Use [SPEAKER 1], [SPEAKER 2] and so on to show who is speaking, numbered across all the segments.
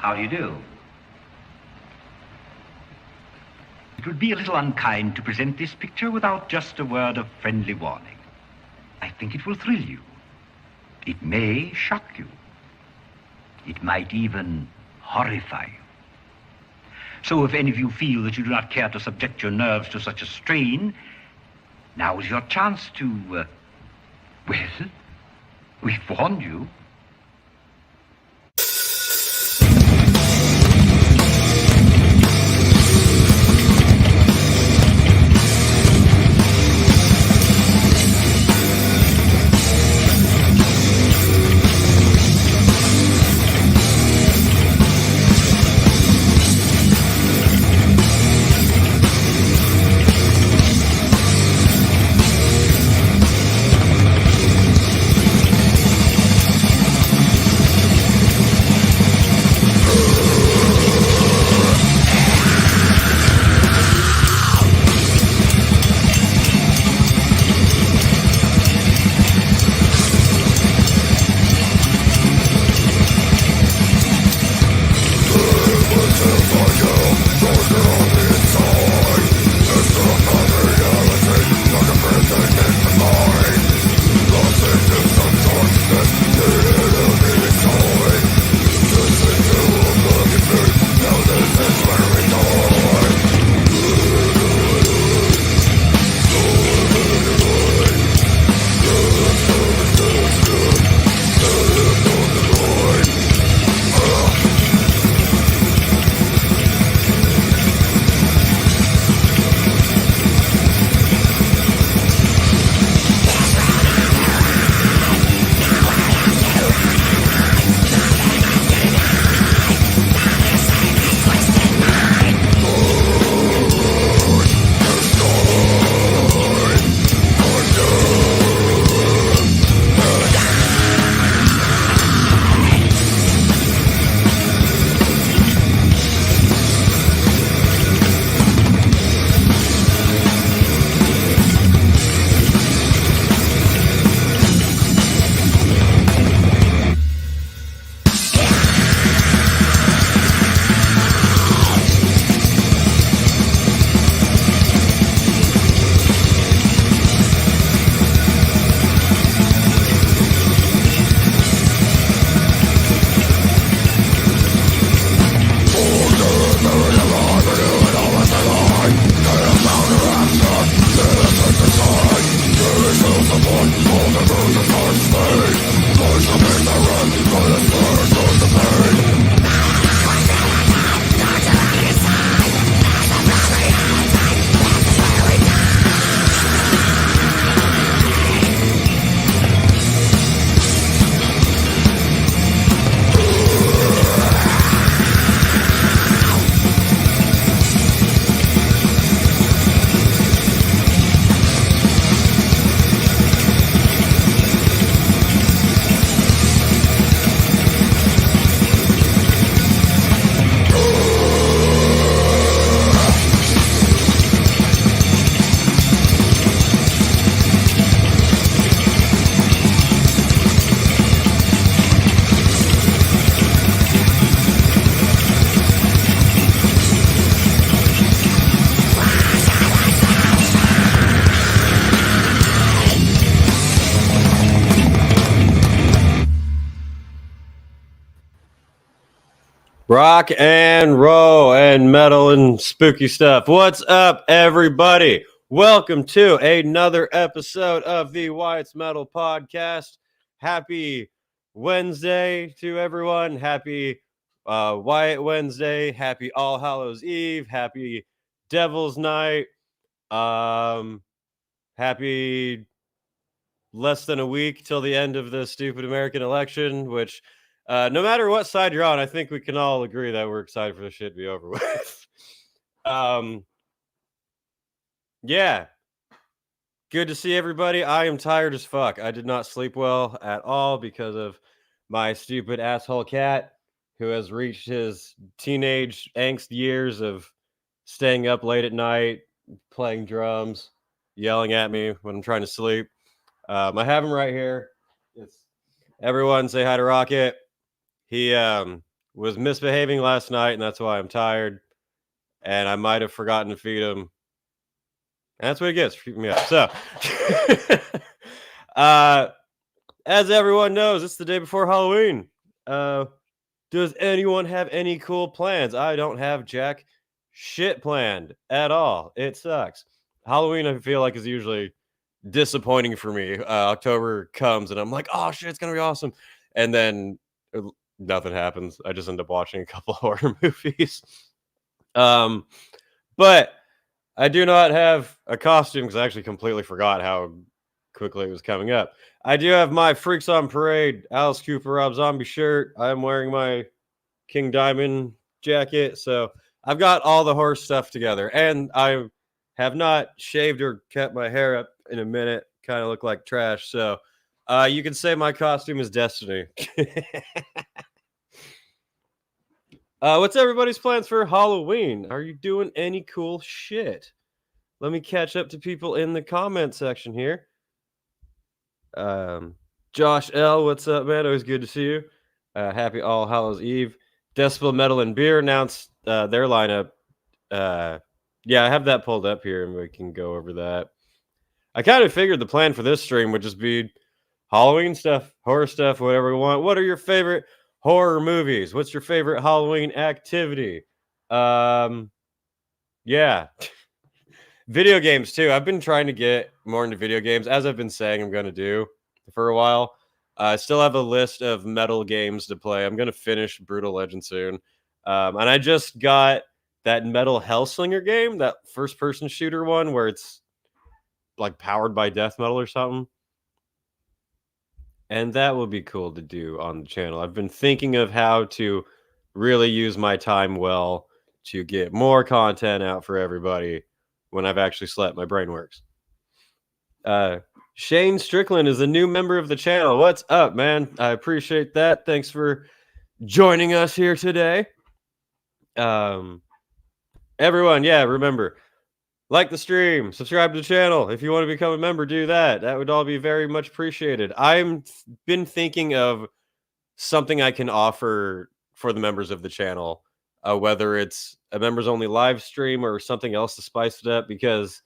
[SPEAKER 1] How do you do? It would be a little unkind to present this picture without just a word of friendly warning. I think it will thrill you. It may shock you. It might even horrify you. So if any of you feel that you do not care to subject your nerves to such a strain, now is your chance to, well, we've warned you.
[SPEAKER 2] Rock and roll and metal and spooky stuff. What's up, everybody? Welcome to another episode of the Wyatt's Metal Podcast. Happy Wednesday to everyone. Happy Wyatt Wednesday. Happy All Hallows Eve. Happy Devil's Night. Happy less than a week till the end of the stupid American election, which no matter what side you're on, I think we can all agree that we're excited for this shit to be over with. Yeah. Good to see everybody. I am tired as fuck. I did not sleep well at all because of my stupid asshole cat who has reached his teenage angst years of staying up late at night, playing drums, yelling at me when I'm trying to sleep. I have him right here. Everyone say hi to Rocket. He was misbehaving last night, and that's why I'm tired. And I might have forgotten to feed him. And that's what he gets for keeping me up. So, as everyone knows, it's the day before Halloween. Does anyone have any cool plans? I don't have jack shit planned at all. It sucks. Halloween, I feel like, is usually disappointing for me. October comes and I'm like, oh shit, it's gonna be awesome. And then nothing happens. I just end up watching a couple horror movies. But I do not have a costume because I actually completely forgot how quickly it was coming up. I do have my Freaks on Parade Alice Cooper Rob Zombie shirt. I'm wearing my King Diamond jacket. So I've got all the horror stuff together. And I have not shaved or kept my hair up in a minute. Kind of look like trash. So you can say my costume is Destiny. What's everybody's plans for Halloween? Are you doing any cool shit? Let me catch up to people in the comment section here. Josh L, what's up, man? Always good to see you. Happy All Hallows Eve. Decibel Metal and Beer announced their lineup. Yeah, I have that pulled up here, and we can go over that. I kind of figured the plan for this stream would just be Halloween stuff, horror stuff, whatever we want. What are your favorite horror movies? What's your favorite Halloween activity? Yeah. Video games too. I've been trying to get more into video games, as I've been saying I'm going to do for a while. I still have a list of metal games to play. I'm going to finish Brutal Legend soon. And I just got that Metal Hellslinger game, that first-person shooter one where it's like powered by death metal or something. And that would be cool to do on the channel. I've been thinking of how to really use my time well to get more content out for everybody when I've actually slept. My brain works. Shane Strickland is a new member of the channel. What's up, man? I appreciate that. Thanks for joining us here today. Everyone, yeah, remember, like the stream, subscribe to the channel. If you want to become a member, do that. That would all be very much appreciated. I've been thinking of something I can offer for the members of the channel, whether it's a members only live stream or something else to spice it up, because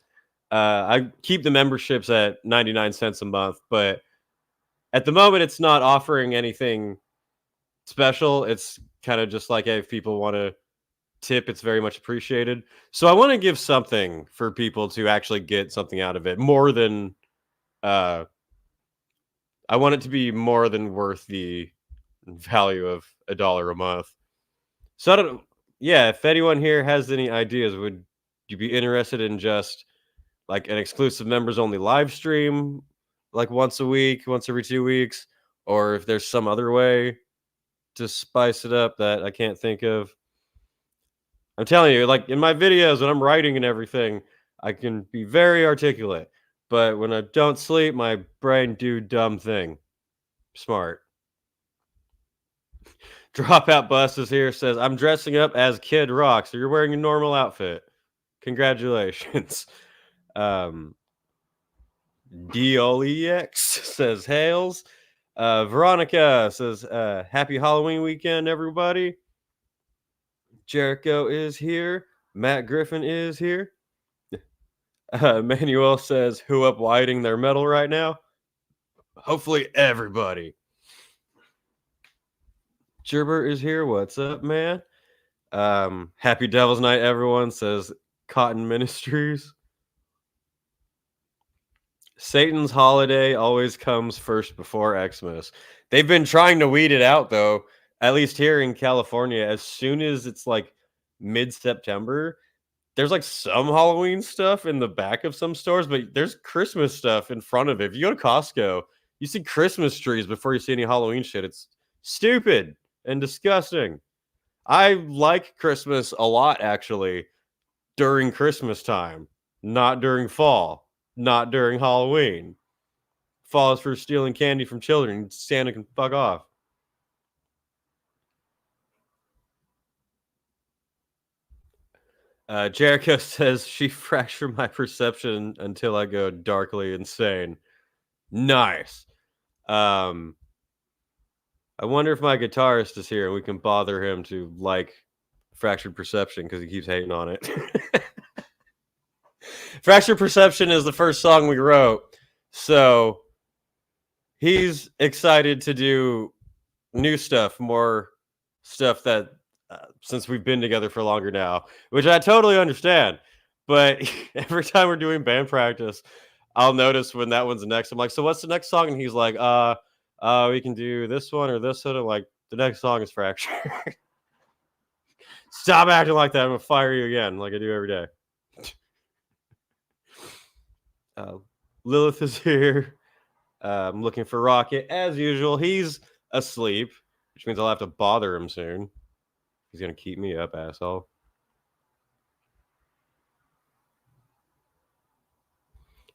[SPEAKER 2] I keep the memberships at 99 cents a month, but at the moment it's not offering anything special. It's kind of just like, hey, if people want to tip, it's very much appreciated. So I want to give something for people to actually get something out of it, more than I want it to be more than worth the value of $1 a month. So I don't, yeah, if anyone here has any ideas, would you be interested in just like an exclusive members only live stream, like once a week, once every 2 weeks, or if there's some other way to spice it up that I can't think of? I'm telling you, like in my videos when I'm writing and everything, I can be very articulate, but when I don't sleep, my brain do dumb thing. Smart. Dropout Bus is here, says, I'm dressing up as Kid Rock, so you're wearing a normal outfit. Congratulations. DOEX says, Hails. Veronica says, happy Halloween weekend, everybody. Jericho is here. Matt Griffin is here. Manuel says, who up whiting their metal right now? Hopefully everybody. Gerber is here. What's up, man? Happy Devil's Night, everyone, says Cotton Ministries. Satan's holiday always comes first before Xmas. They've been trying to weed it out, though, at least here in California. As soon as it's like mid-September, there's like some Halloween stuff in the back of some stores, but there's Christmas stuff in front of it. If you go to Costco, you see Christmas trees before you see any Halloween shit. It's stupid and disgusting. I like Christmas a lot, actually, during Christmas time, not during fall, not during Halloween. Fall is for stealing candy from children. Santa can fuck off. Jericho says, she fractured my perception until I go darkly insane. Nice. I wonder if my guitarist is here and we can bother him to like Fractured Perception because he keeps hating on it. Fractured Perception is the first song we wrote, so he's excited to do new stuff, more stuff that since we've been together for longer now, which I totally understand. But every time we're doing band practice, I'll notice when that one's next. I'm like, so what's the next song? And he's like, we can do this one or this one. I'm like, the next song is Fracture. Stop acting like that. I'm gonna fire you again, like I do every day. Lilith is here. I'm looking for Rocket as usual. He's asleep, which means I'll have to bother him soon. He's gonna keep me up, asshole.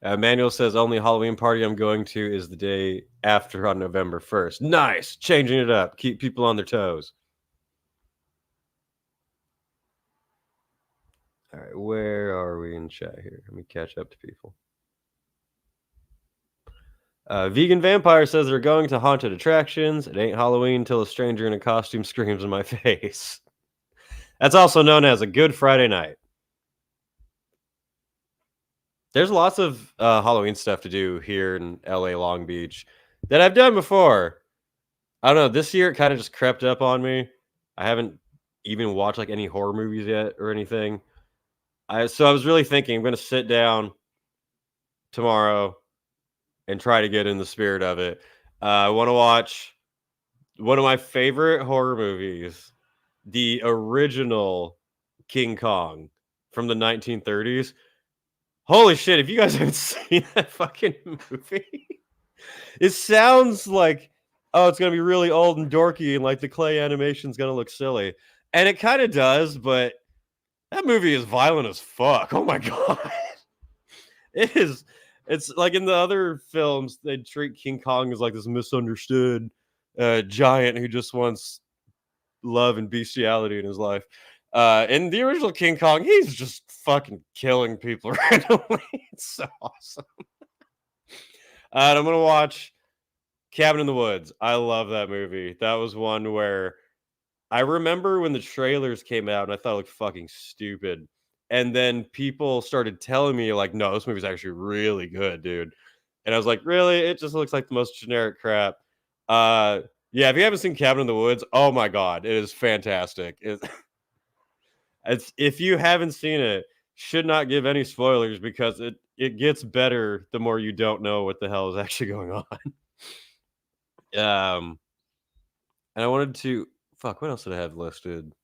[SPEAKER 2] Manuel says only Halloween party I'm going to is the day after on November 1st. Nice, changing it up, keep people on their toes. All right, where are we in chat here? Let me catch up to people. Vegan Vampire says they're going to haunted attractions. It ain't Halloween till a stranger in a costume screams in my face. That's also known as a Good Friday night. There's lots of Halloween stuff to do here in LA Long Beach that I've done before. I don't know. This year it kind of just crept up on me. I haven't even watched like any horror movies yet or anything. So I was really thinking I'm going to sit down tomorrow and try to get in the spirit of it. I want to watch one of my favorite horror movies, the original King Kong from the 1930s. Holy shit, if you guys haven't seen that fucking movie, it sounds like, oh, it's going to be really old and dorky and like the clay animation's going to look silly. And it kind of does, but that movie is violent as fuck. Oh my God. It is. It's like in the other films, they treat King Kong as like this misunderstood giant who just wants love and bestiality in his life. In the original King Kong, he's just fucking killing people randomly. It's so awesome. And I'm gonna watch Cabin in the Woods. I love that movie. That was one where I remember when the trailers came out and I thought it looked fucking stupid. And then people started telling me, like, no, this movie's actually really good, dude. And I was like, really? It just looks like the most generic crap. Yeah, if you haven't seen Cabin in the Woods, oh my God, it is fantastic. It's if you haven't seen it, should not give any spoilers because it gets better the more you don't know what the hell is actually going on. And I wanted to fuck. What else did I have listed?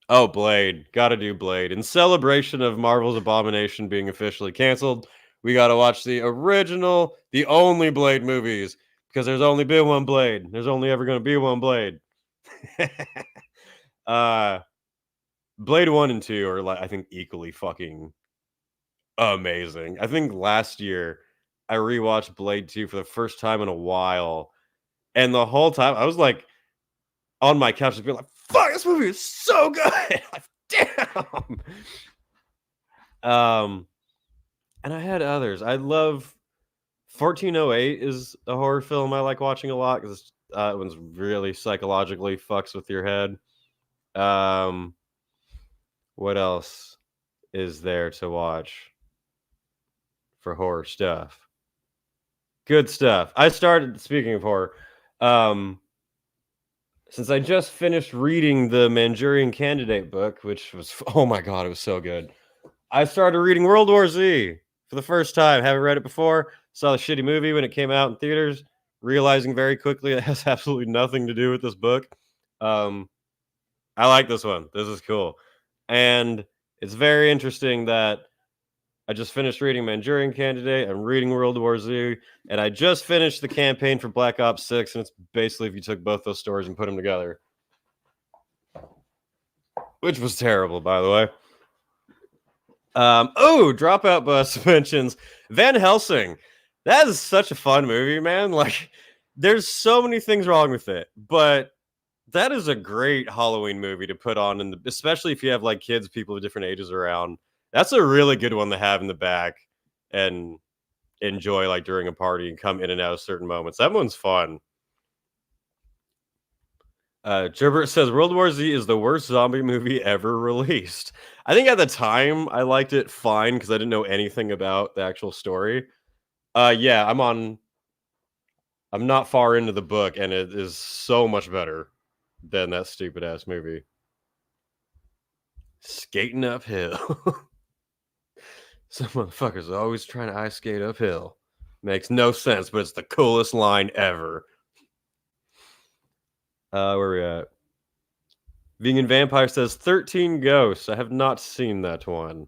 [SPEAKER 2] Oh, Blade. Gotta do Blade. In celebration of Marvel's Abomination being officially canceled, we gotta watch the original, the only Blade movies because there's only been one Blade. There's only ever gonna be one Blade. Blade 1 and 2 are, like, I think, equally fucking amazing. I think last year I rewatched Blade 2 for the first time in a while, and the whole time I was, like, on my couch just being like, "Fuck, this movie is so good!" Like, damn! And I had others. I love 1408 is a horror film I like watching a lot because it one's really psychologically fucks with your head. What else is there to watch for horror stuff? Good stuff. I started, speaking of horror, since I just finished reading the Manchurian Candidate book, which was, oh my God, it was so good. I started reading World War Z for the first time. Haven't read it before. Saw the shitty movie when it came out in theaters, realizing very quickly it has absolutely nothing to do with this book. I like this one. This is cool. And it's very interesting that I just finished reading Manchurian Candidate. I'm reading World War Z, and I just finished the campaign for Black Ops 6, and it's basically if you took both those stories and put them together. Which was terrible, by the way. Dropout Bus mentions Van Helsing. That is such a fun movie, man. Like, there's so many things wrong with it, but that is a great Halloween movie to put on, especially if you have like kids, people of different ages around. That's a really good one to have in the back and enjoy like during a party and come in and out of certain moments. That one's fun. Gerbert says World War Z is the worst zombie movie ever released. I think at the time I liked it fine because I didn't know anything about the actual story. Yeah, I'm not far into the book, and it is so much better than that stupid ass movie. Skating uphill. Some motherfuckers are always trying to ice skate uphill. Makes no sense, but it's the coolest line ever. Where are we at? Vegan Vampire says 13 Ghosts. I have not seen that one.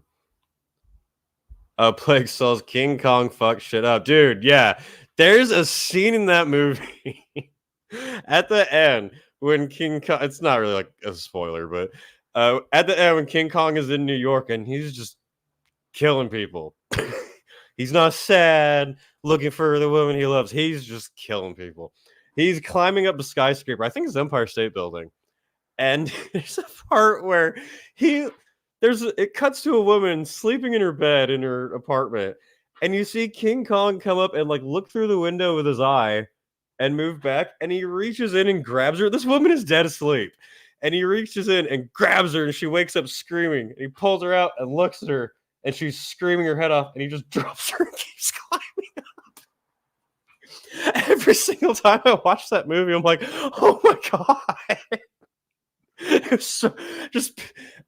[SPEAKER 2] Plague Souls, King Kong fuck shit up. Dude, yeah. There's a scene in that movie at the end when King Kong, it's not really like a spoiler, but at the end when King Kong is in New York and he's just killing people. He's not sad, looking for the woman he loves. He's just killing people. He's climbing up a skyscraper. I think it's Empire State Building. And there's a part where it cuts to a woman sleeping in her bed in her apartment, and you see King Kong come up and like look through the window with his eye and move back, and he reaches in and grabs her. This woman is dead asleep, and he reaches in and grabs her, and she wakes up screaming. And he pulls her out and looks at her, and she's screaming her head off, and he just drops her and keeps climbing up. Every single time I watch that movie, I'm like, oh my god. So, just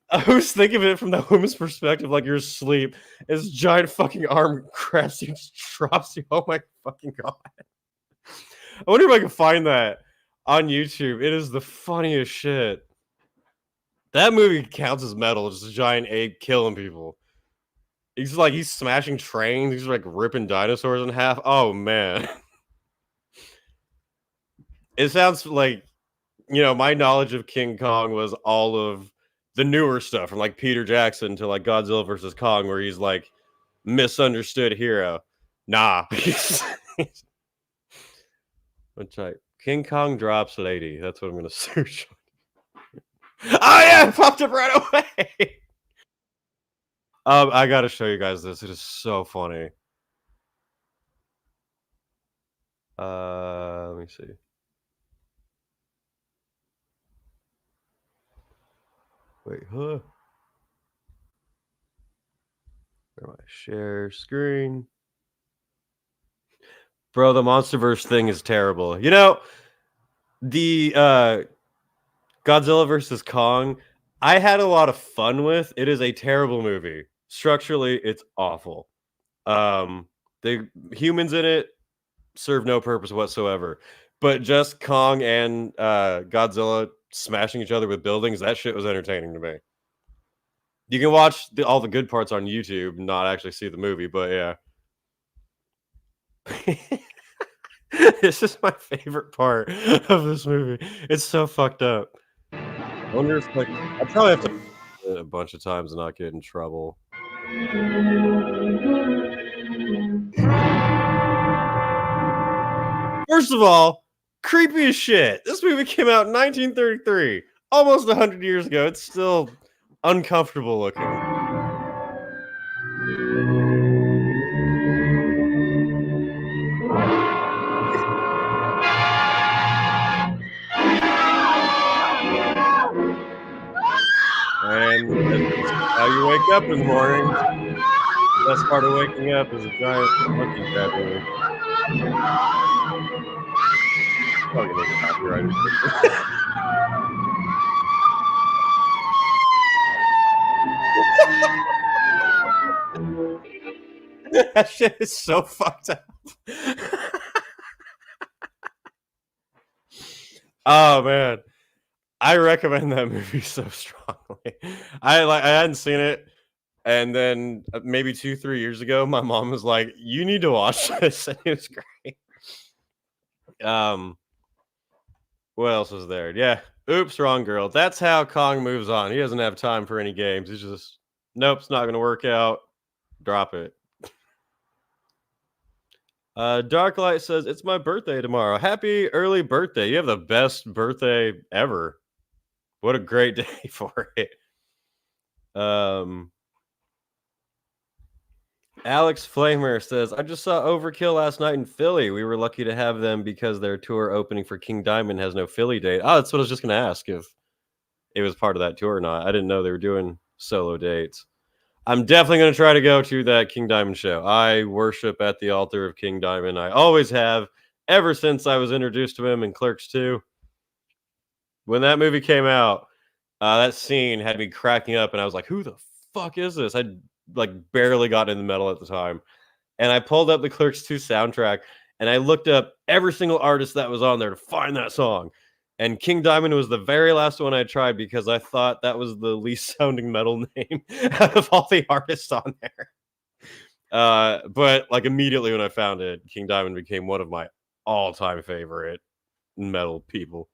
[SPEAKER 2] I was thinking of it from the woman's perspective, like you're asleep. His giant fucking arm grabs you, just drops you. Oh my fucking god! I wonder if I can find that on YouTube. It is the funniest shit. That movie counts as metal. Just a giant ape killing people. He's smashing trains. He's like ripping dinosaurs in half. Oh man, it sounds like my knowledge of King Kong was all of the newer stuff from like Peter Jackson to like Godzilla versus Kong, where he's like misunderstood hero. Nah. Which King Kong drops lady. That's what I'm gonna search. Oh yeah, it popped up right away. I gotta show you guys this. It is so funny. Let me see. Wait, huh? Where am I? Share screen. Bro, the MonsterVerse thing is terrible. The Godzilla versus Kong, I had a lot of fun with. It is a terrible movie. Structurally, it's awful. The humans in it serve no purpose whatsoever. But just Kong and Godzilla smashing each other with buildings, that shit was entertaining to me. You can watch all the good parts on YouTube, not actually see the movie, but yeah. This is my favorite part of this movie. It's so fucked up. I wonder if I probably have to a bunch of times and not get in trouble. First of all, creepy as shit. This movie came out in 1933, almost 100 years ago. It's still uncomfortable looking. And that's how you wake up in the morning. The best part of waking up is a giant monkey grabbing you. Probably gonna get copyrighted. That shit is so fucked up. Oh man, I recommend that movie so strongly. I hadn't seen it, and then maybe 2-3 years ago, my mom was like, "You need to watch this," and it was great. What else was there? Yeah. Oops, wrong girl. That's how Kong moves on. He doesn't have time for any games. He's just, nope, it's not going to work out. Drop it. Darklight says, it's my birthday tomorrow. Happy early birthday. You have the best birthday ever. What a great day for it. Alex Flamer says, I just saw Overkill last night in Philly. We were lucky to have them because their tour opening for King Diamond has no Philly date. Oh, that's what I was just going to ask, if it was part of that tour or not. I didn't know they were doing solo dates. I'm definitely going to try to go to that King Diamond show. I worship at the altar of King Diamond. I always have, ever since I was introduced to him in Clerks 2. When that movie came out, that scene had me cracking up, and I was like, who the fuck is this? I'd like barely gotten in the metal at the time. And I pulled up the Clerks 2 soundtrack, and I looked up every single artist that was on there to find that song. And King Diamond was the very last one I tried because I thought that was the least sounding metal name out of all the artists on there. But like immediately when I found it, King Diamond became one of my all-time favorite metal people.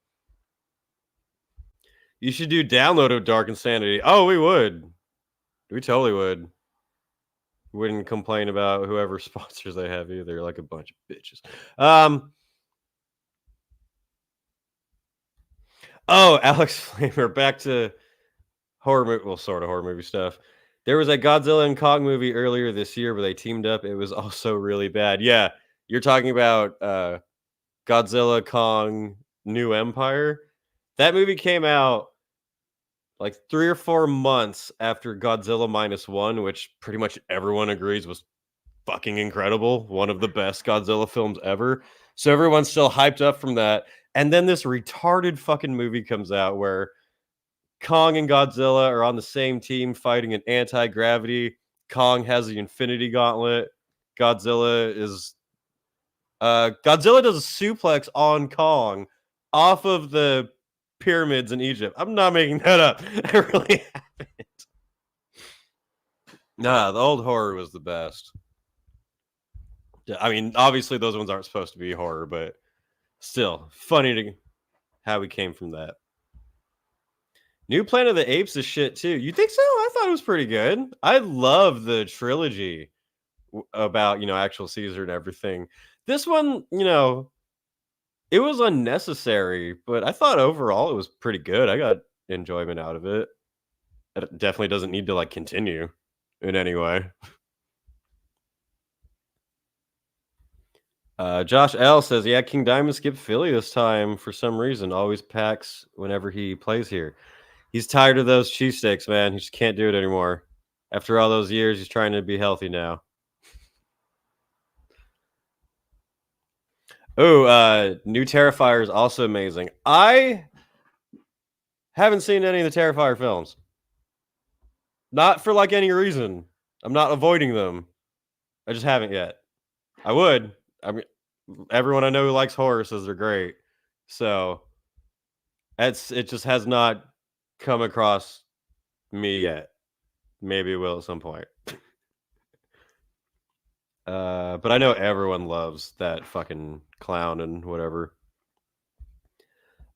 [SPEAKER 2] You should do download of Dark Insanity. Oh, we would. We totally would. Wouldn't complain about whoever sponsors they have either, like a bunch of bitches. Oh, Alex Flamer, back to horror movie, well, sort of horror movie stuff. There was a Godzilla and Kong movie earlier this year where they teamed up. It was also really bad. Yeah, you're talking about Godzilla, Kong, New Empire. That movie came out like 3 or 4 months after Godzilla -1, which pretty much everyone agrees was fucking incredible. One of the best Godzilla films ever. So everyone's still hyped up from that. And then this retarded fucking movie comes out where Kong and Godzilla are on the same team fighting an anti-gravity. Kong has the Infinity Gauntlet. Godzilla does a suplex on Kong off of the pyramids in Egypt. I'm not making that up. It really happened. Nah, the old horror was the best. I mean, obviously those ones aren't supposed to be horror, but still funny to how we came from that. New Planet of the Apes is shit too. You think so? I thought it was pretty good. I love the trilogy about, actual Caesar and everything. This one, it was unnecessary, but I thought overall it was pretty good. I got enjoyment out of it. It definitely doesn't need to continue in any way. Josh L says, yeah, King Diamond skipped Philly this time for some reason. Always packs whenever he plays here. He's tired of those cheesesteaks, man. He just can't do it anymore. After all those years, he's trying to be healthy now. Oh, new Terrifier is also amazing. I haven't seen any of the Terrifier films. Not for any reason. I'm not avoiding them. I just haven't yet. I would. I mean, everyone I know who likes horror says they're great. So it just has not come across me yet. Maybe it will at some point. But I know everyone loves that fucking clown and whatever.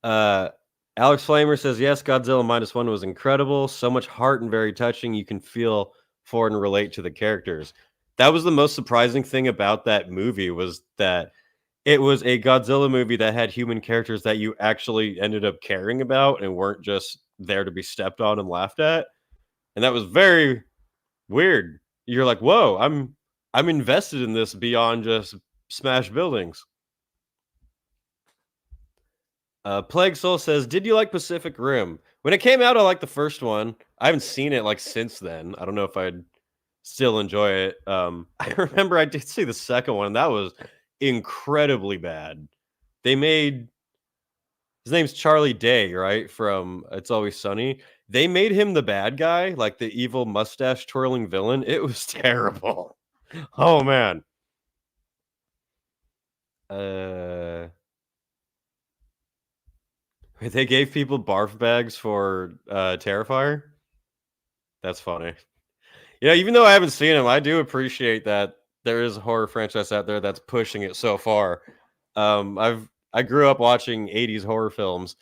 [SPEAKER 2] Alex Flamer says, yes, Godzilla -1 was incredible. So much heart and very touching. You can feel for and relate to the characters. That was the most surprising thing about that movie, was that it was a Godzilla movie that had human characters that you actually ended up caring about and weren't just there to be stepped on and laughed at. And that was very weird. You're like, whoa, I'm invested in this beyond just smash buildings. Plague Soul says, did you like Pacific Rim? When it came out, I liked the first one. I haven't seen it since then. I don't know if I'd still enjoy it. I remember I did see the second one. That was incredibly bad. They made, his name's Charlie Day, right? From It's Always Sunny. They made him the bad guy, like the evil mustache twirling villain. It was terrible. Oh man. They gave people barf bags for Terrifier. That's funny. Even though I haven't seen them, I do appreciate that there is a horror franchise out there that's pushing it so far. I grew up watching 80s horror films,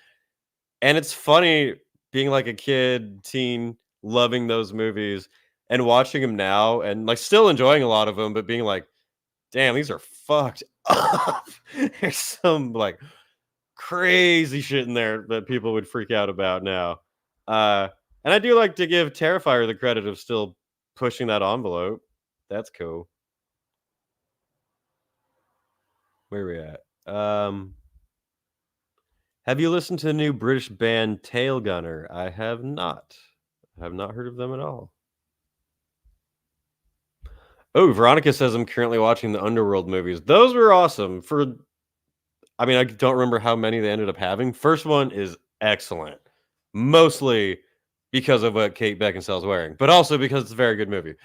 [SPEAKER 2] and it's funny being a kid, teen, loving those movies and watching them now and still enjoying a lot of them, but being like, damn, these are fucked up. There's some crazy shit in there that people would freak out about now. And I do like to give Terrifier the credit of still pushing that envelope. That's cool. Where are we at? Have you listened to the new British band Tail Gunner? I have not. I have not heard of them at all. Oh, Veronica says I'm currently watching the Underworld movies. Those were awesome. I mean, I don't remember how many they ended up having. First one is excellent, mostly because of what Kate Beckinsale's wearing, but also because it's a very good movie.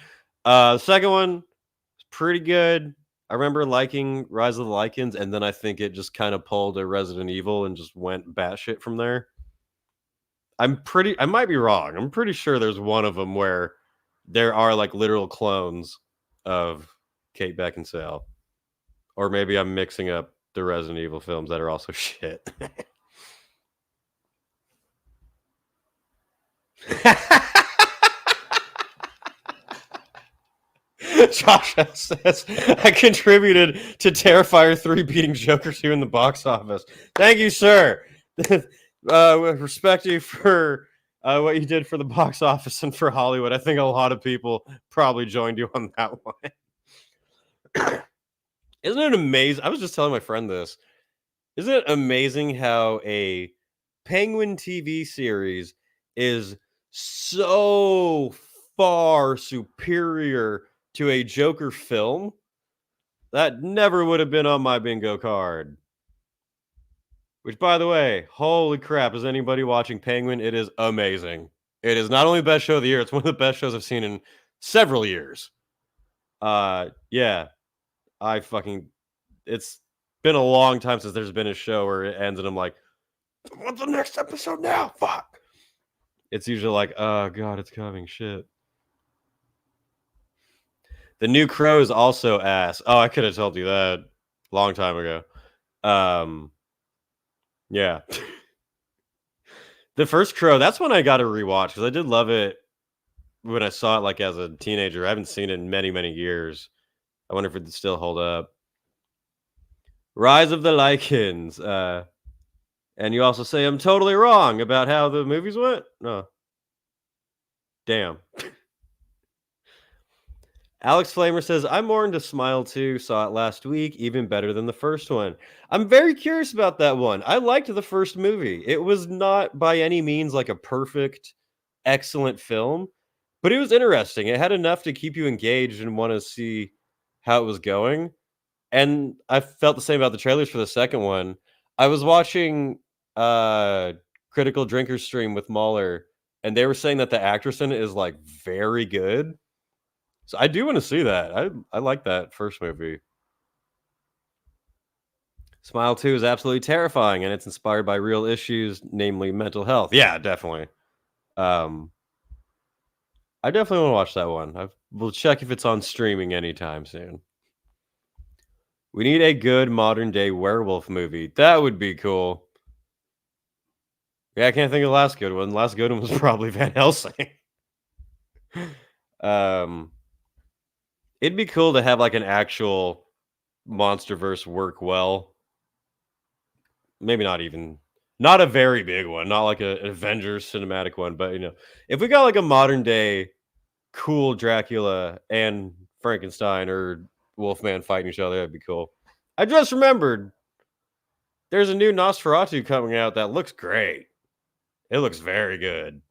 [SPEAKER 2] The second one is pretty good. I remember liking Rise of the Lycans, and then I think it just kind of pulled a Resident Evil and just went batshit from there. I might be wrong. I'm pretty sure there's one of them where there are like literal clones of Kate Beckinsale. Or maybe I'm mixing up the Resident Evil films that are also shit. Josh says, I contributed to Terrifier 3 beating Joker 2 in the box office. Thank you, sir. Respect you for what you did for the box office and for Hollywood. I think a lot of people probably joined you on that one. Isn't it amazing? I was just telling my friend this. Isn't it amazing how a Penguin TV series is so far superior to a Joker film? That never would have been on my bingo card. Which, by the way, holy crap, is anybody watching Penguin? It is amazing. It is not only the best show of the year, it's one of the best shows I've seen in several years. Yeah, it's been a long time since there's been a show where it ends and I'm like, what's the next episode now? Fuck. It's usually like, oh god, it's coming. Shit. The new Crow is also ass. Oh, I could have told you that a long time ago. Yeah. The first Crow, that's when I got to rewatch because I did love it when I saw it like as a teenager. I haven't seen it in many, many years. I wonder if it still hold up. Rise of the Lycans. And you also say I'm totally wrong about how the movies went? No. Damn. Alex Flamer says, I'm more into Smile 2. Saw it last week. Even better than the first one. I'm very curious about that one. I liked the first movie. It was not by any means like a perfect, excellent film, but it was interesting. It had enough to keep you engaged and want to see how it was going. And I felt the same about the trailers for the second one. I was watching Critical Drinkers stream with Mahler, and they were saying that the actress in it is like very good. So I do want to see that. I like that first movie. Smile 2 is absolutely terrifying, and it's inspired by real issues, namely mental health. Yeah, definitely. I definitely want to watch that one. We'll check if it's on streaming anytime soon. We need a good modern day werewolf movie. That would be cool. Yeah, I can't think of the last good one. The last good one was probably Van Helsing. It'd be cool to have like an actual MonsterVerse work well. Maybe not a very big one, not like an Avengers cinematic one, but if we got like a modern day cool Dracula and Frankenstein or Wolfman fighting each other, that'd be cool. I just remembered there's a new Nosferatu coming out that looks great. It looks very good.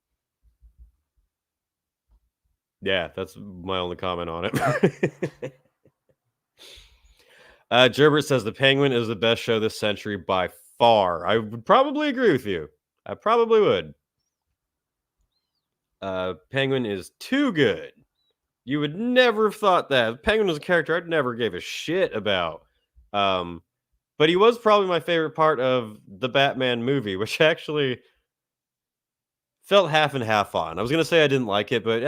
[SPEAKER 2] Yeah, that's my only comment on it. Gerbert says the Penguin is the best show this century by far. I would probably agree with you. I probably would. Penguin is too good. You would never have thought that. Penguin was a character I'd never gave a shit about. But he was probably my favorite part of the Batman movie, which actually felt half and half on. I was going to say I didn't like it, but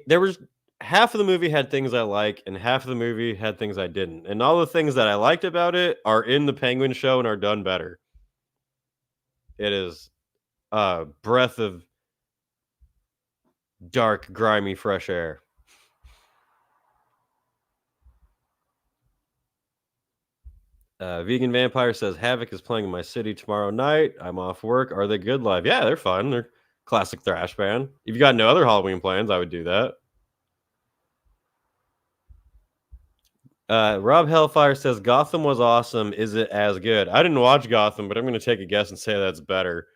[SPEAKER 2] there was half of the movie had things I like, and half of the movie had things I didn't. And all the things that I liked about it are in the Penguin show and are done better. It is a breath of dark, grimy, fresh air. Vegan Vampire says Havoc is playing in my city tomorrow night. I'm off work. Are they good live? Yeah, they're fun. They're classic thrash band. If you got no other Halloween plans, I would do that. Rob Hellfire says Gotham was awesome. Is it as good? I didn't watch Gotham, but I'm going to take a guess and say that's better.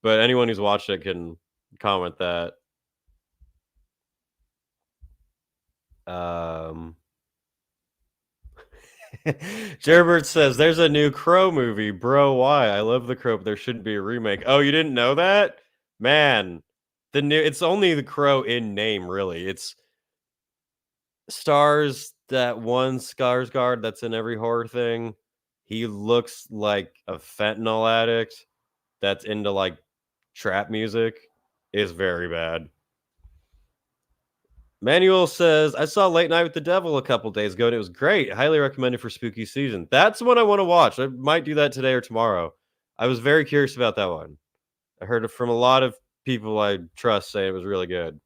[SPEAKER 2] But anyone who's watched it can comment that. Gerbert says there's a new Crow movie, bro. Why? I love the Crow, but there shouldn't be a remake. Oh, you didn't know that, man? It's only the Crow in name, really. It's stars that one Skarsgård that's in every horror thing. He looks like a fentanyl addict that's into like trap music. Is very bad. Manuel says, I saw Late Night with the Devil a couple days ago and it was great. Highly recommended for spooky season. That's one I want to watch. I might do that today or tomorrow. I was very curious about that one. I heard it from a lot of people I trust say it was really good.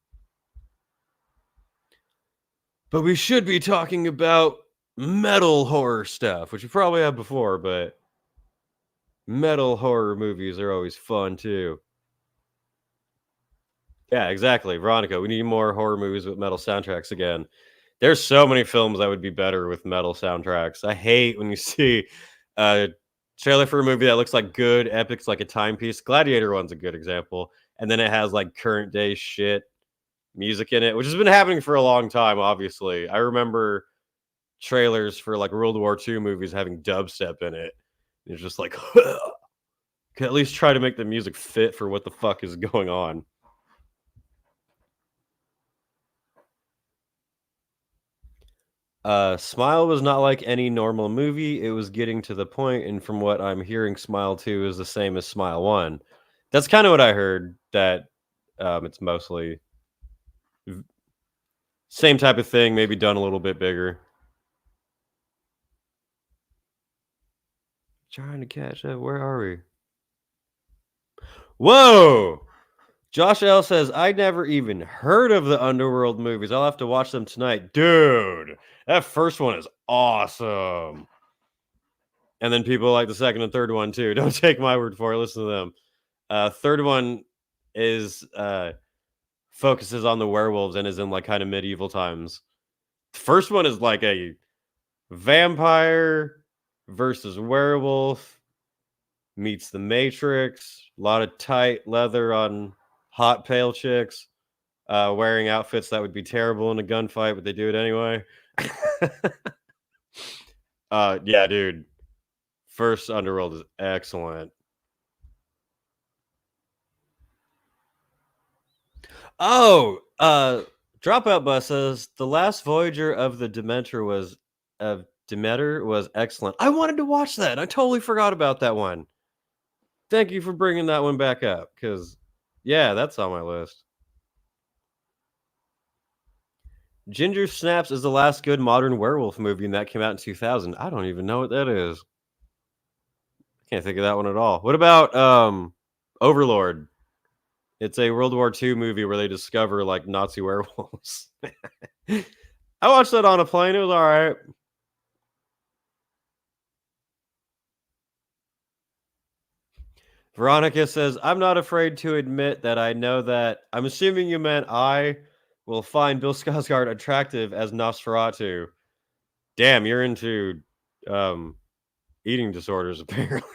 [SPEAKER 2] But we should be talking about metal horror stuff, which we probably have before, but metal horror movies are always fun too. Yeah, exactly. Veronica, we need more horror movies with metal soundtracks again. There's so many films that would be better with metal soundtracks. I hate when you see a trailer for a movie that looks like good epics, like a timepiece. Gladiator one's a good example. And then it has like current day shit music in it, which has been happening for a long time, obviously. I remember trailers for like World War II movies having dubstep in it. It's just like, can at least try to make the music fit for what the fuck is going on. Smile was not like any normal movie. It was getting to the point, and from what I'm hearing, Smile 2 is the same as Smile 1. That's kind of what I heard, that it's mostly same type of thing, maybe done a little bit bigger. Trying to catch up. Where are we? Whoa! Josh L says, I never even heard of the Underworld movies. I'll have to watch them tonight. Dude, that first one is awesome. And then people like the second and third one too. Don't take my word for it. Listen to them. Third one is focuses on the werewolves and is in like kind of medieval times. The first one is like a vampire versus werewolf meets the Matrix. A lot of tight leather on hot pale chicks wearing outfits that would be terrible in a gunfight, but they do it anyway. Yeah, dude. First Underworld is excellent. Oh, Dropout Bus says the last Voyager of the Demeter was excellent. I wanted to watch that. I totally forgot about that one. Thank you for bringing that one back up, because yeah, that's on my list. Ginger Snaps is the last good modern werewolf movie, and that came out in 2000. I don't even know what that is. Can't think of that one at all. What about Overlord? It's a World War II movie where they discover like Nazi werewolves. I watched that on a plane. It was all right. Veronica says, I'm not afraid to admit that I know that. I'm assuming you meant I will find Bill Skarsgård attractive as Nosferatu. Damn, you're into eating disorders, apparently.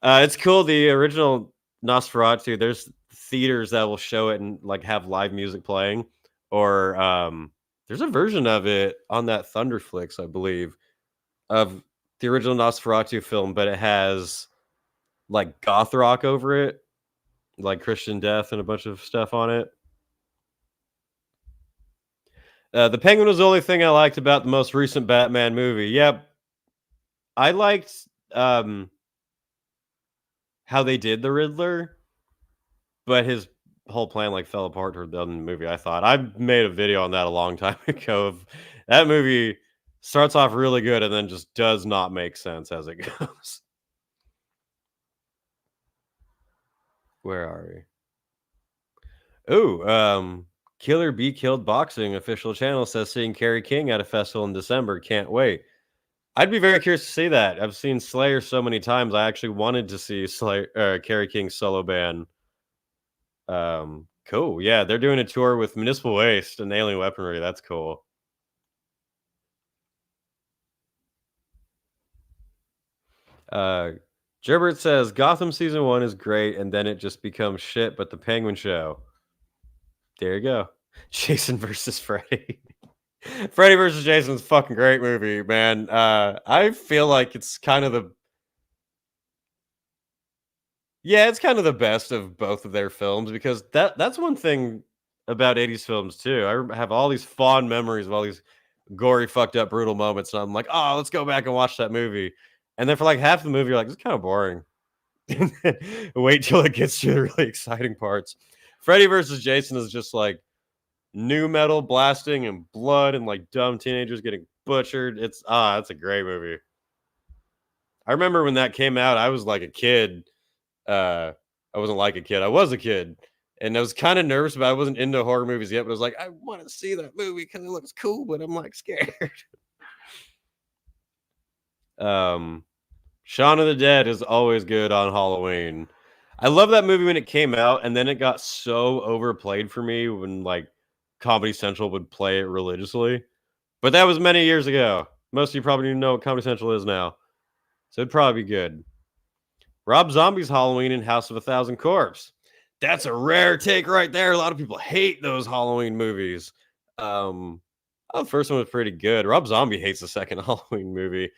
[SPEAKER 2] It's cool. The original Nosferatu, there's theaters that will show it and like have live music playing. Or there's a version of it on that Thunderflix, I believe, of the original Nosferatu film, but it has like goth rock over it, like Christian Death and a bunch of stuff on it. The Penguin was the only thing I liked about the most recent Batman movie. Yep. I liked how they did the Riddler, but his whole plan like fell apart toward the end of the movie. I thought I made a video on that a long time ago. Of that movie starts off really good and then just does not make sense as it goes. Where are we? Ooh, Killer Be Killed Boxing official channel says seeing Kerry King at a festival in December. Can't wait. I'd be very curious to see that. I've seen Slayer so many times. I actually wanted to see Kerry King's solo band. Cool. Yeah, they're doing a tour with Municipal Waste and Alien Weaponry. That's cool. Gerbert says Gotham season 1 is great, and then it just becomes shit. But the Penguin show, there you go. Jason versus Freddy. Freddy versus Jason's a fucking great movie, man. I feel like it's kind of it's kind of the best of both of their films because that's one thing about 80s films too. Have all these fond memories of all these gory, fucked up, brutal moments, and I'm like, oh, let's go back and watch that movie. And then for like half the movie, you're like, it's kind of boring. Wait till it gets to the really exciting parts. Freddy versus Jason is just like new metal blasting and blood and like dumb teenagers getting butchered. It's a great movie. I remember when that came out, I was like a kid. I wasn't like a kid. I was a kid. And I was kind of nervous about I wasn't into horror movies yet, but I was like, I want to see that movie because it looks cool, but I'm like scared. Shaun of the Dead is always good on Halloween. I love that movie when it came out, and then it got so overplayed for me when like Comedy Central would play it religiously. But that was many years ago. Most of you probably don't know what Comedy Central is now. So it'd probably be good. Rob Zombie's Halloween in House of a Thousand Corpse. That's a rare take right there. A lot of people hate those Halloween movies. The first one was pretty good. Rob Zombie hates the second Halloween movie.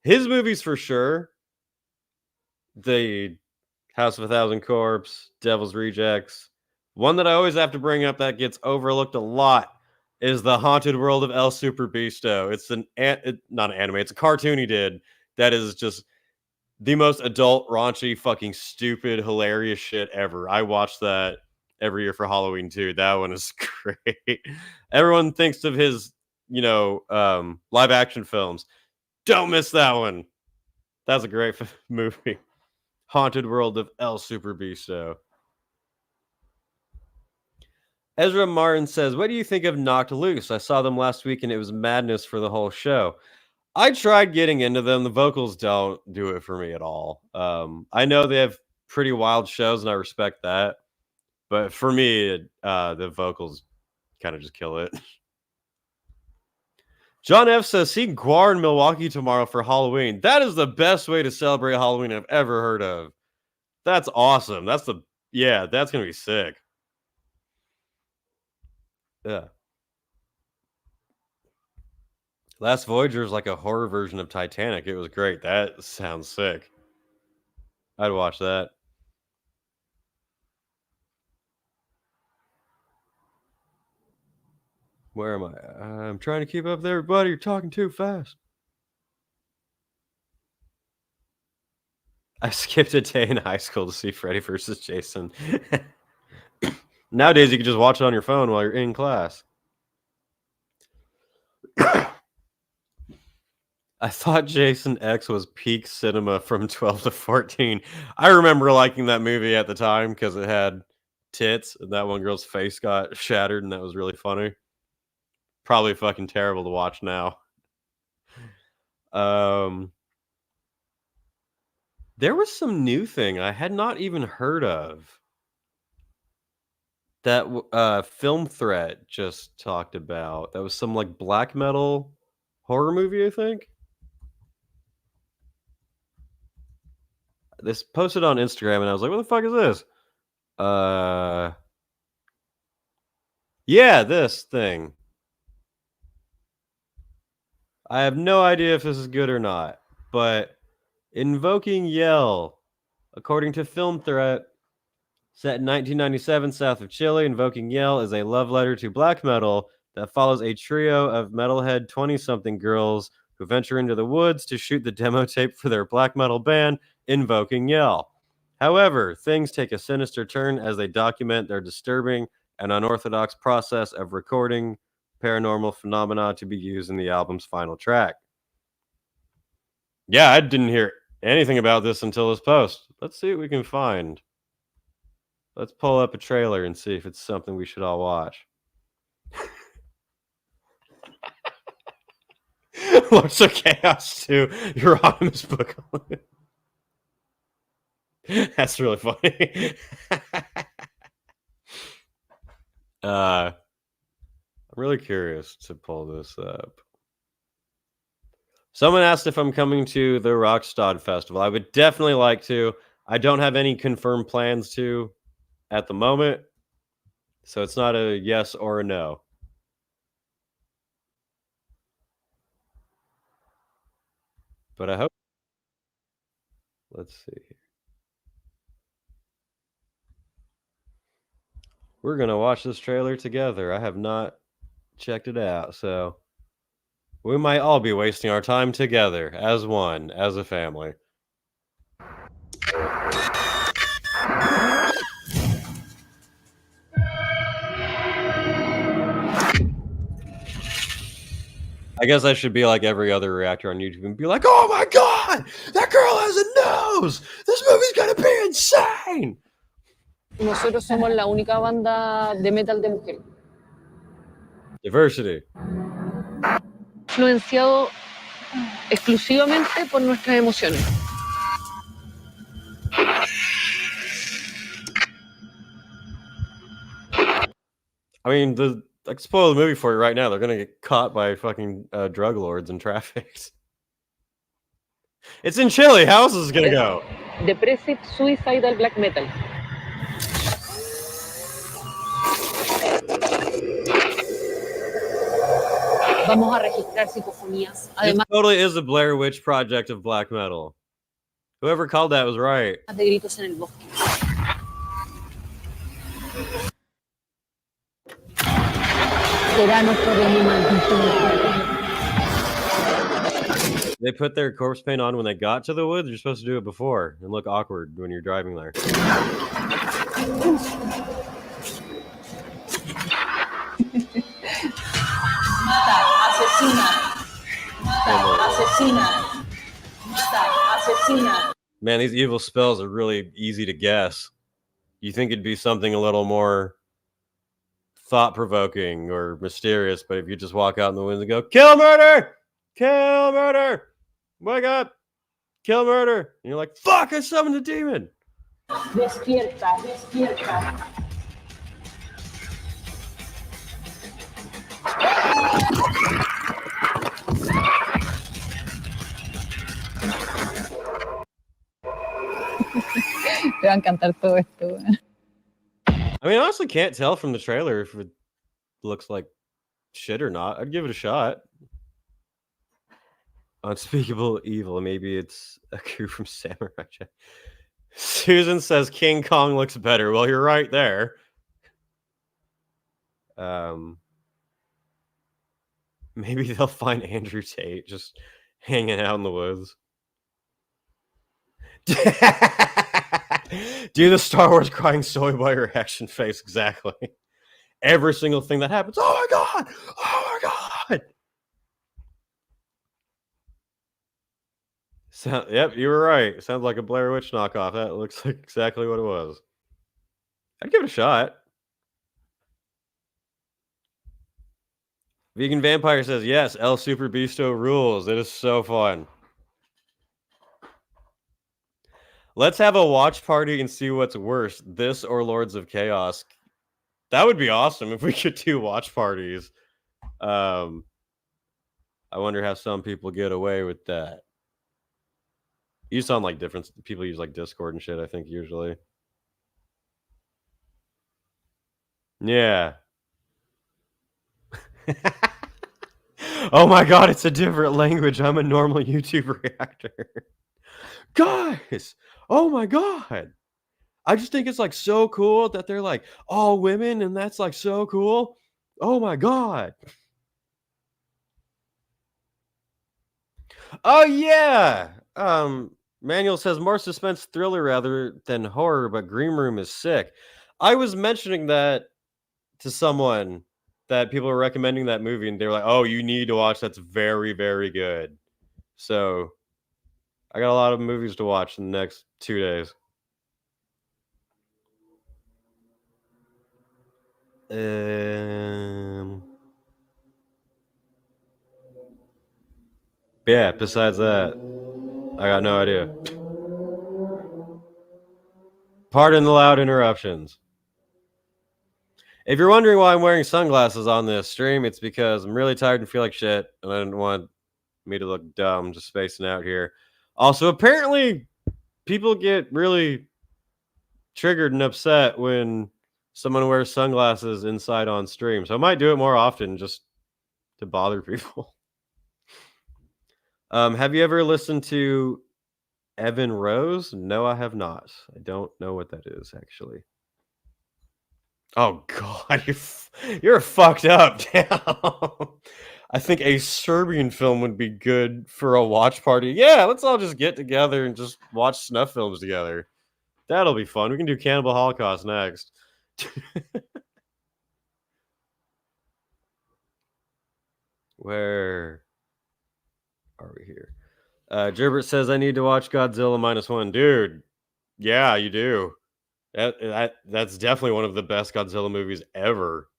[SPEAKER 2] His movies for sure. The House of a Thousand Corpse, Devil's Rejects. One that I always have to bring up that gets overlooked a lot is The Haunted World of El Super Beasto. It's not an anime. It's a cartoon he did that is just the most adult, raunchy, fucking stupid, hilarious shit ever. I watch that every year for Halloween too. That one is great. Everyone thinks of his, live action films. Don't miss that one. That's a great movie. Haunted World of El Super Beasto. Ezra Martin says, what do you think of Knocked Loose? I saw them last week and it was madness for the whole show. I tried getting into them. The vocals don't do it for me at all. I know they have pretty wild shows and I respect that. But for me, the vocals kind of just kill it. John F says, see Guar in Milwaukee tomorrow for Halloween. That is the best way to celebrate Halloween I've ever heard of. That's awesome. That's going to be sick. Yeah. Last Voyager is like a horror version of Titanic. It was great. That sounds sick. I'd watch that. Where am I? I'm trying to keep up with everybody. You're talking too fast. I skipped a day in high school to see Freddy versus Jason. Nowadays, you can just watch it on your phone while you're in class. I thought Jason X was peak cinema from 12 to 14. I remember liking that movie at the time because it had tits and that one girl's face got shattered and that was really funny. Probably fucking terrible to watch now. There was some new thing I had not even heard of that Film Threat just talked about. That was some like black metal horror movie, I think. This posted on Instagram and I was like, what the fuck is this? Yeah, this thing. I have no idea if this is good or not, but Invoking Yell, according to Film Threat, set in 1997 south of Chile, Invoking Yell is a love letter to black metal that follows a trio of metalhead 20-something girls who venture into the woods to shoot the demo tape for their black metal band, Invoking Yell. However, things take a sinister turn as they document their disturbing and unorthodox process of recording paranormal phenomena to be used in the album's final track. Yeah, I didn't hear anything about this until this post. Let's see what we can find. Let's pull up a trailer and see if it's something we should all watch. Lords of Chaos 2, Euronymous book. That's really funny. I'm really curious to pull this up. Someone asked if I'm coming to the Rockstad Festival. I would definitely like to. I don't have any confirmed plans to at the moment, so it's not a yes or a no. But I hope. Let's see. We're going to watch this trailer together. I have not checked it out, so we might all be wasting our time together as one, as a family. I guess I should be like every other reactor on YouTube and be like, oh my god, that girl has a nose! This movie's gonna be insane!
[SPEAKER 3] Nosotros somos la única banda de metal de mujeres.
[SPEAKER 2] Diversity.
[SPEAKER 3] Influenciado exclusivamente por nuestras emociones.
[SPEAKER 2] I mean, I can spoil the movie for you right now. They're gonna get caught by fucking drug lords and trafficked. It's in Chile. How else is it gonna go?
[SPEAKER 3] Depressive suicidal black metal. Vamos a registrar psicofonías.
[SPEAKER 2] It totally is a Blair Witch Project of black metal. Whoever called that was right.
[SPEAKER 3] De gritos en el bosque.
[SPEAKER 2] They put their corpse paint on when they got to the woods. You're supposed to do it before and look awkward when you're driving there. Man, these evil spells are really easy to guess. You think it'd be something a little more thought-provoking or mysterious, but if you just walk out in the woods and go, kill murder! Kill murder! Wake up! Kill murder! And you're like, fuck, I summoned a demon!
[SPEAKER 3] Despierta, despierta. Te va a encantar todo esto.
[SPEAKER 2] I mean, I honestly can't tell from the trailer if it looks like shit or not. I'd give it a shot. Unspeakable evil. Maybe it's a coup from Samurai Jack. Susan says King Kong looks better. Well, you're right there. Maybe they'll find Andrew Tate just hanging out in the woods. Do the Star Wars crying soy boy reaction face exactly. Every single thing that happens. Oh my god! Oh my god! Yep, you were right. Sounds like a Blair Witch knockoff. That looks like exactly what it was. I'd give it a shot. Vegan Vampire says, yes, El Super Bisto rules. It is so fun. Let's have a watch party and see what's worse, this or Lords of Chaos. That would be awesome if we could do watch parties. I wonder how some people get away with that. You sound like different people use like Discord and shit, I think, usually. Yeah. Oh my god, it's a different language. I'm a normal YouTube reactor. Guys, oh my god. I just think it's like so cool that they're like all women and that's like so cool. Oh my god. Oh yeah. Manuel says more suspense thriller rather than horror, but Green Room is sick. I was mentioning that to someone that people were recommending that movie and they were like, oh, you need to watch. That's very, very good. So I got a lot of movies to watch in the next 2 days. Yeah, besides that, I got no idea. Pardon the loud interruptions. If you're wondering why I'm wearing sunglasses on this stream, it's because I'm really tired and feel like shit, and I didn't want Me to look dumb, just spacing out here. Also, apparently, people get really triggered and upset when someone wears sunglasses inside on stream. So I might do it more often just to bother people. Have you ever listened to Evan Rose? No, I have not. I don't know what that is, actually. Oh, God. You're fucked up, damn. I think a Serbian film would be good for a watch party. Yeah, let's all just get together and just watch snuff films together. That'll be fun. We can do Cannibal Holocaust next. Where are we here? Gerbert says, I need to watch Godzilla -1. Dude, yeah, you do. That's definitely one of the best Godzilla movies ever.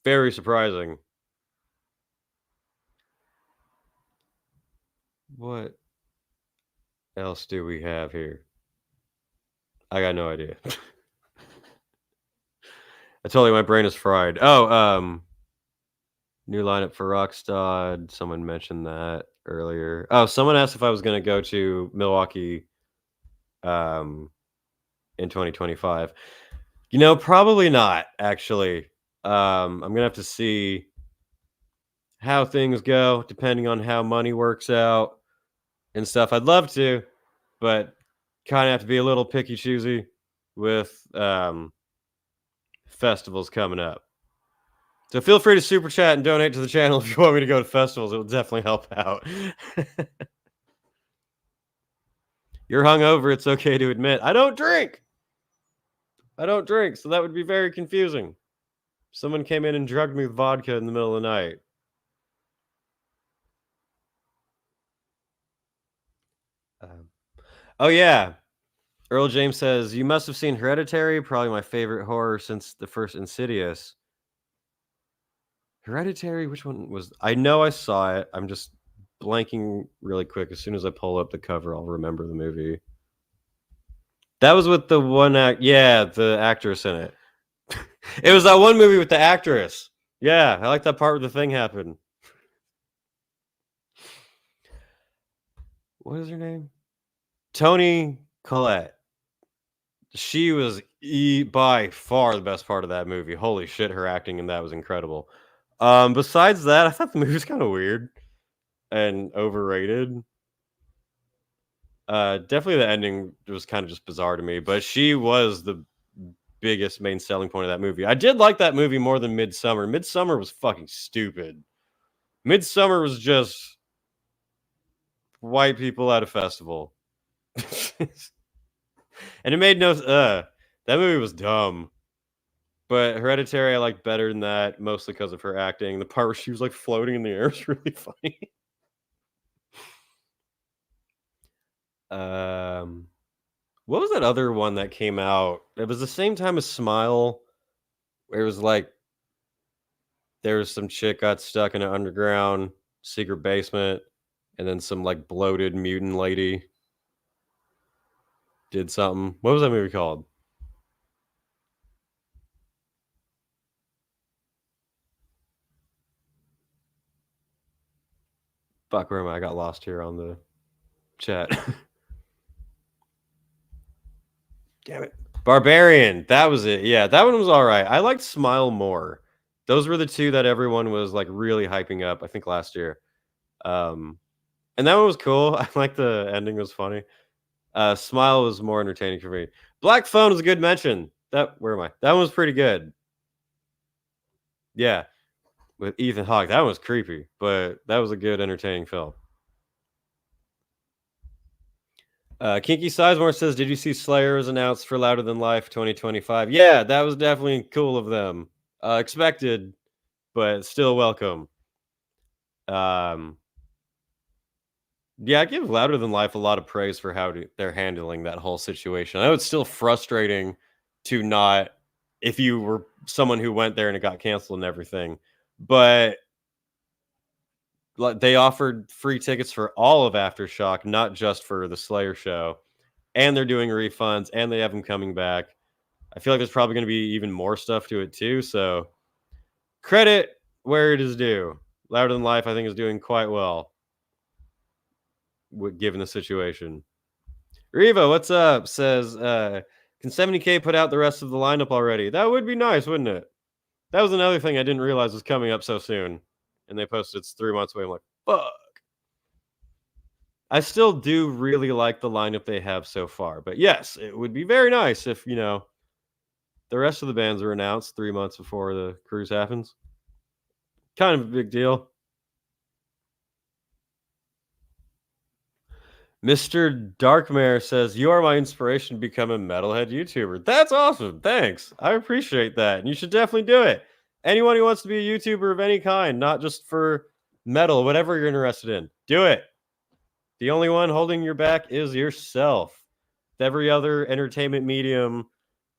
[SPEAKER 2] Very surprising. What else do we have here? I got no idea. I told you my brain is fried. Oh, new lineup for Rockstad. Someone mentioned that earlier. Oh, someone asked if I was going to go to Milwaukee in 2025. You know, probably not, actually. I'm going to have to see how things go, depending on how money works out and stuff. I'd love to, but kind of have to be a little picky choosy with festivals coming up. So feel free to super chat and donate to the channel if you want me to go to festivals. It will definitely help out. You're hungover. It's okay to admit. I don't drink. So that would be very confusing. Someone came in and drugged me with vodka in the middle of the night. Oh, yeah. Earl James says, you must have seen Hereditary, probably my favorite horror since the first Insidious. Hereditary, which one was... I know I saw it. I'm just blanking really quick. As soon as I pull up the cover, I'll remember the movie. That was with the one the actress in it. It was that one movie with the actress. Yeah, I like that part where the thing happened. What is her name? Toni Collette. She was by far the best part of that movie. Holy shit, her acting in that was incredible. Besides that, I thought the movie was kind of weird and overrated. Definitely the ending was kind of just bizarre to me, but she was the biggest main selling point of that movie. I did like that movie more than Midsummer. Midsummer was fucking stupid. Midsummer was just white people at a festival. And it made no that movie was dumb. But Hereditary I liked better than that, mostly because of her acting. The part where she was like floating in the air is really funny. What was that other one that came out? It was the same time as Smile, where it was like there was some chick got stuck in an underground secret basement, and then some like bloated mutant lady did something. What was that movie called? Fuck, where am I? I got lost here on the chat. Damn it. Barbarian. That was it. Yeah, that one was all right. I liked Smile more. Those were the two that everyone was like really hyping up, I think last year. And that one was cool. I like the ending was funny. Smile was more entertaining for me. Black Phone was a good mention. Where am I? That one was pretty good. Yeah. With Ethan Hawke. That one was creepy, but that was a good entertaining film. Kinky Sizemore says, did you see Slayer was announced for Louder Than Life 2025? Yeah, that was definitely cool of them. Expected, but still welcome. Yeah, I give Louder Than Life a lot of praise for how they're handling that whole situation. I know it's still frustrating to not, if you were someone who went there and it got canceled and everything, but they offered free tickets for all of Aftershock, not just for the Slayer show. And they're doing refunds, and they have them coming back. I feel like there's probably going to be even more stuff to it, too. So, credit where it is due. Louder Than Life, I think, is doing quite well. given the situation. Riva, what's up? Says, can 70K put out the rest of the lineup already? That would be nice, wouldn't it? That was another thing I didn't realize was coming up so soon. And they posted it's 3 months away. I'm like, fuck. I still do really like the lineup they have so far. But yes, it would be very nice if, the rest of the bands are announced 3 months before the cruise happens. Kind of a big deal. Mr. Darkmare says, you are my inspiration to become a metalhead YouTuber. That's awesome. Thanks. I appreciate that. And you should definitely do it. Anyone who wants to be a YouTuber of any kind, not just for metal, whatever you're interested in, do it. The only one holding your back is yourself. Every other entertainment medium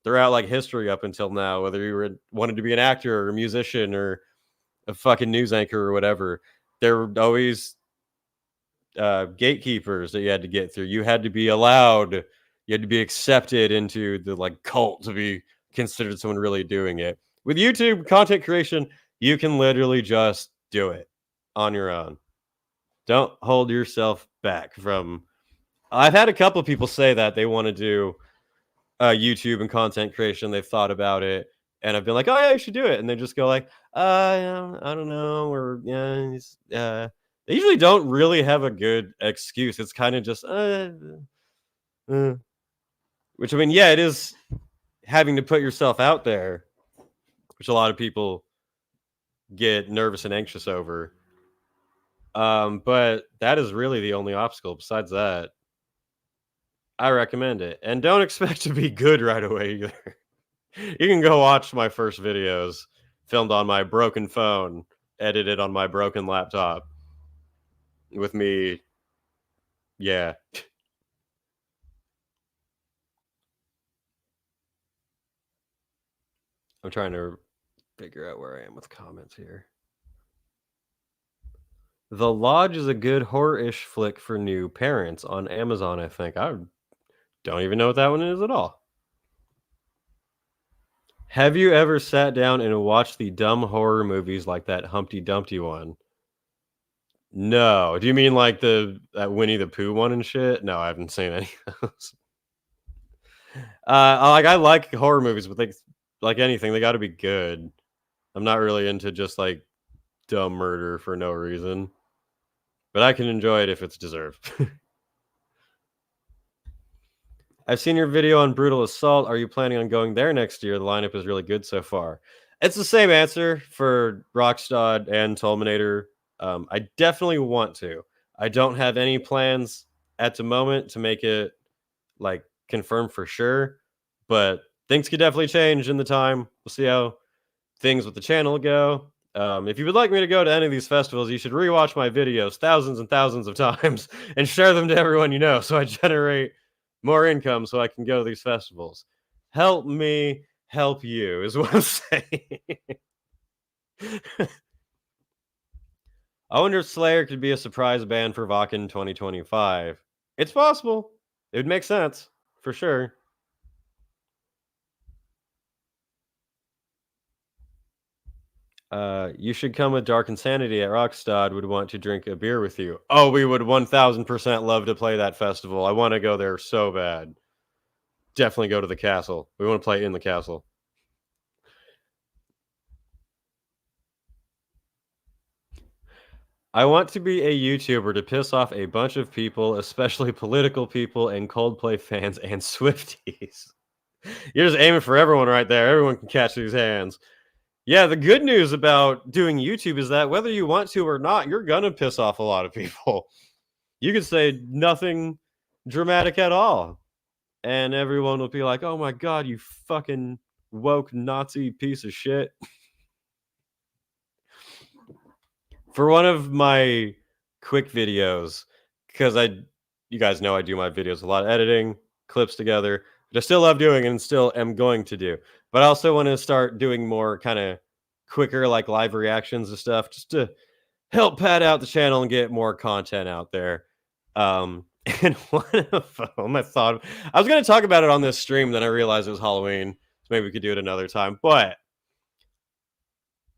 [SPEAKER 2] throughout like history up until now, whether you wanted to be an actor or a musician or a fucking news anchor or whatever, there were always gatekeepers that you had to get through. You had to be allowed, you had to be accepted into the like cult to be considered someone really doing it. With YouTube content creation, you can literally just do it on your own. Don't hold yourself back from. I've had a couple of people say that they want to do YouTube and content creation. They've thought about it, and I've been like, "Oh yeah, you should do it." And they just go like, I don't know," or yeah, they usually don't really have a good excuse. It's kind of just, which I mean, yeah, it is having to put yourself out there, which a lot of people get nervous and anxious over. But that is really the only obstacle. Besides that, I recommend it. And don't expect to be good right away either. You can go watch my first videos filmed on my broken phone, edited on my broken laptop with me. Yeah. I'm trying to figure out where I am with comments here. The Lodge is a good horror-ish flick for new parents on Amazon, I think. I don't even know what that one is at all. Have you ever sat down and watched the dumb horror movies like that Humpty Dumpty one? No. Do you mean like that Winnie the Pooh one and shit? No, I haven't seen any of those. I like horror movies, but like anything, they got to be good. I'm not really into just like dumb murder for no reason, but I can enjoy it if it's deserved. I've seen your video on Brutal Assault. Are you planning on going there next year? The lineup is really good so far. It's the same answer for Rockstad and Tolminator. I definitely want to. I don't have any plans at the moment to make it like confirmed for sure, but things could definitely change in the time. We'll see how things with the channel go. If you would like me to go to any of these festivals, you should rewatch my videos thousands and thousands of times and share them to everyone you know so I generate more income so I can go to these festivals. Help me help you is what I'm saying. I wonder if Slayer could be a surprise band for Wacken 2025. It's possible. It would make sense, for sure. You should come with Dark Insanity at Rockstad. Would want to drink a beer with you. Oh, we would 1000% love to play that festival. I want to go there so bad. Definitely go to the castle. We want to play in the castle. I want to be a YouTuber to piss off a bunch of people, especially political people and Coldplay fans and Swifties. You're just aiming for everyone right there. Everyone can catch these hands. Yeah, the good news about doing YouTube is that whether you want to or not, you're going to piss off a lot of people. You could say nothing dramatic at all, and everyone will be like, oh my God, you fucking woke Nazi piece of shit. For one of my quick videos, because you guys know I do my videos a lot of editing, clips together, but I still love doing and still am going to do. But I also want to start doing more kind of quicker, like live reactions and stuff, just to help pad out the channel and get more content out there. And one of them, I thought I was going to talk about it on this stream, then I realized it was Halloween, so maybe we could do it another time. But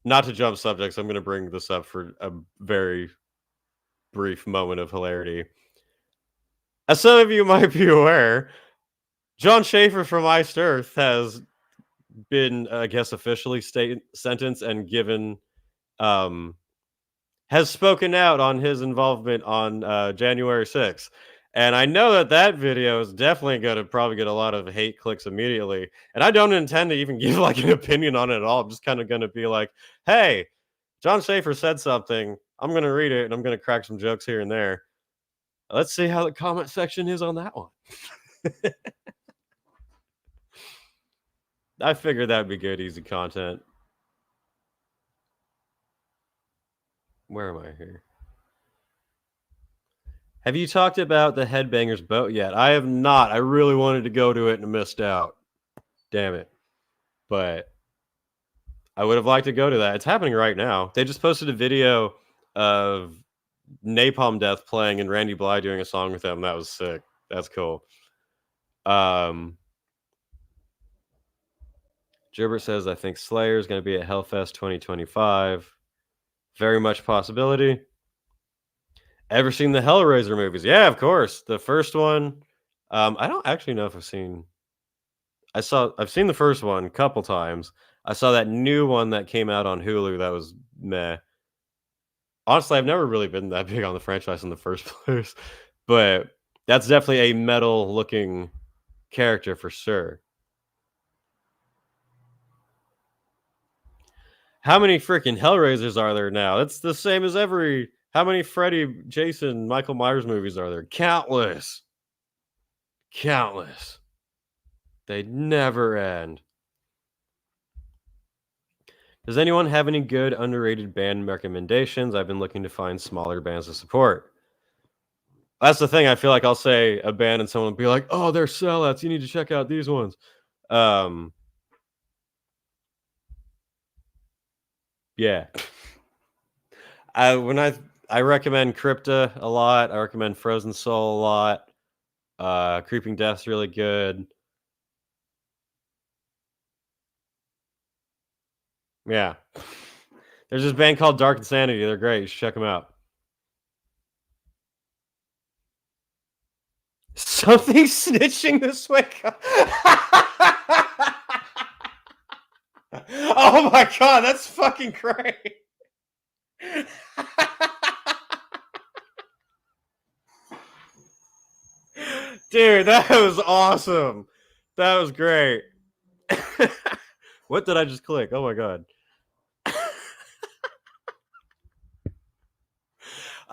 [SPEAKER 2] not to jump subjects, I'm going to bring this up for a very brief moment of hilarity. As some of you might be aware, John Schaefer from Iced Earth has been, I guess, officially sentenced and given, has spoken out on his involvement on January 6th. And I know that that video is definitely going to probably get a lot of hate clicks immediately. And I don't intend to even give like an opinion on it at all. I'm just kind of going to be like, hey, John Schaefer said something. I'm going to read it and I'm going to crack some jokes here and there. Let's see how the comment section is on that one. I figured that'd be good, easy content. Where am I here? Have you talked about the Headbangers boat yet? I have not. I really wanted to go to it and missed out. Damn it. But I would have liked to go to that. It's happening right now. They just posted a video of Napalm Death playing and Randy Bly doing a song with them. That was sick. That's cool. Gilbert says, I think Slayer is going to be at Hellfest 2025. Very much possibility. Ever seen the Hellraiser movies? Yeah, of course. The first one. I don't actually know if I've seen the first one a couple times. I saw that new one that came out on Hulu that was meh. Honestly, I've never really been that big on the franchise in the first place, but that's definitely a metal looking character for sure. How many freaking Hellraisers are there now? It's the same as how many Freddy, Jason, Michael Myers movies are there? Countless. Countless. They never end. Does anyone have any good underrated band recommendations? I've been looking to find smaller bands to support. That's the thing. I feel like I'll say a band and someone will be like, oh, they're sellouts. You need to check out these ones. Yeah. I recommend Crypta a lot. I recommend Frozen Soul a lot. Creeping Death's really good. Yeah. There's this band called Dark Insanity. They're great. You should check them out. Something snitching this way. Oh my god, that's fucking great. Dude, that was awesome. That was great. What did I just click? Oh my god.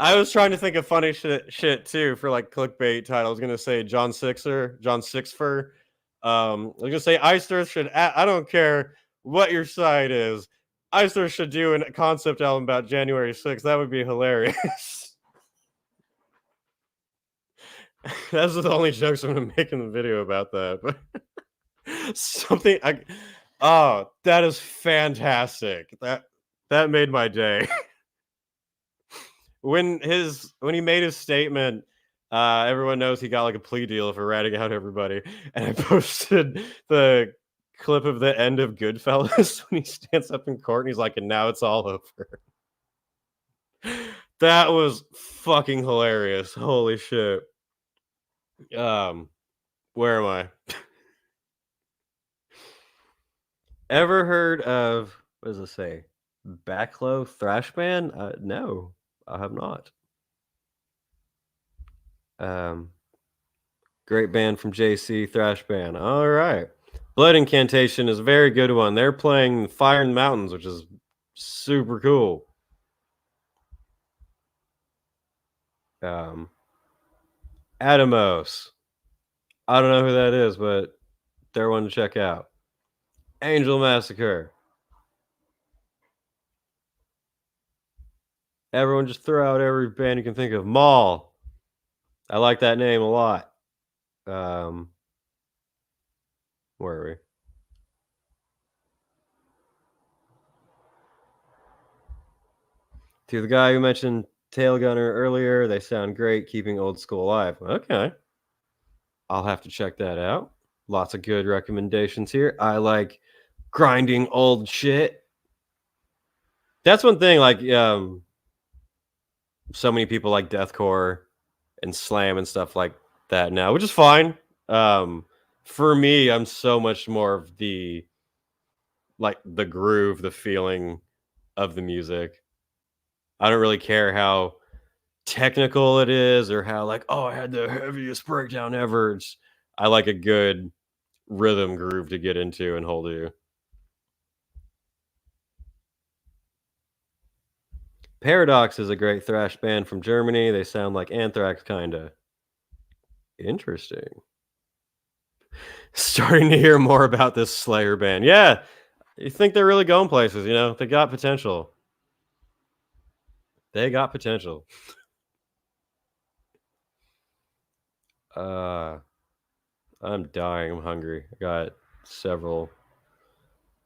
[SPEAKER 2] I was trying to think of funny shit too for like clickbait title. I was gonna say John Sixfer. I was gonna say Iced Earth should. I don't care what your side is. Iced Earth should do a concept album about January 6th. That would be hilarious. That's the only jokes I'm gonna make in the video about that. But that is fantastic. That made my day. When he made his statement, everyone knows he got like a plea deal for ratting out everybody. And I posted the clip of the end of Goodfellas when he stands up in court and he's like, and now it's all over. That was fucking hilarious. Holy shit. Where am I? Ever heard of, what does it say? Backlow thrash band? No, I have not. Great band from JC, thrash band. All right. Blood Incantation is a very good one. They're playing Fire in the Mountains, which is super cool. Atomos. I don't know who that is, but they're one to check out. Angel Massacre. Everyone just throw out every band you can think of. Maul. I like that name a lot. Where are we? To the guy who mentioned Tail Gunner earlier, they sound great, keeping old school alive. Okay. I'll have to check that out. Lots of good recommendations here. I like grinding old shit. That's one thing, like, so many people like deathcore and slam and stuff. Like, that now, which is fine. For me, I'm so much more of the groove, the feeling of the music. I don't really care how technical it is or how I had the heaviest breakdown ever. I like a good rhythm groove to get into and hold you. Paradox is a great thrash band from Germany. They sound like Anthrax, kinda. Interesting. Starting to hear more about this Slayer band. Yeah, you think they're really going places, you know? They got potential. They got potential. I'm dying. I'm hungry. I got several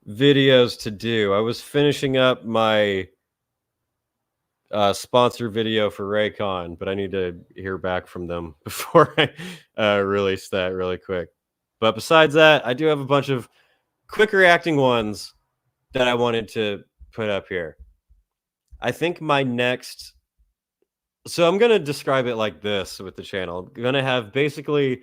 [SPEAKER 2] videos to do. I was finishing up my sponsor video for Raycon, but I need to hear back from them before I release that really quick. But besides that, I do have a bunch of quick reacting ones that I wanted to put up here. I think my next... So I'm going to describe it like this with the channel. I'm going to have basically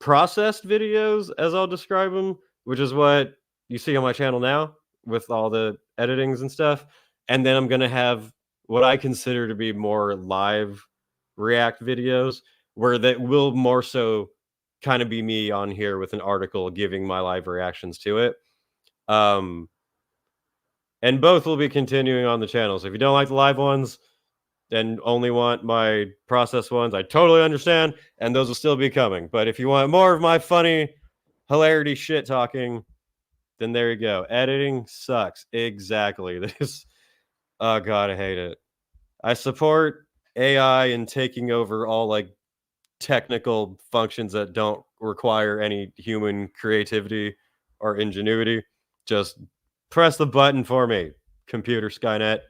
[SPEAKER 2] processed videos, as I'll describe them, which is what you see on my channel now with all the editings and stuff. And then I'm going to have what I consider to be more live react videos, where that will more so kind of be me on here with an article giving my live reactions to it. And both will be continuing on the channel. So if you don't like the live ones and only want my process ones, I totally understand, and those will still be coming. But if you want more of my funny hilarity shit talking, then there you go. Editing sucks. Exactly. This... oh god, I hate it. I support AI in taking over all technical functions that don't require any human creativity or ingenuity. Just press the button for me, computer Skynet.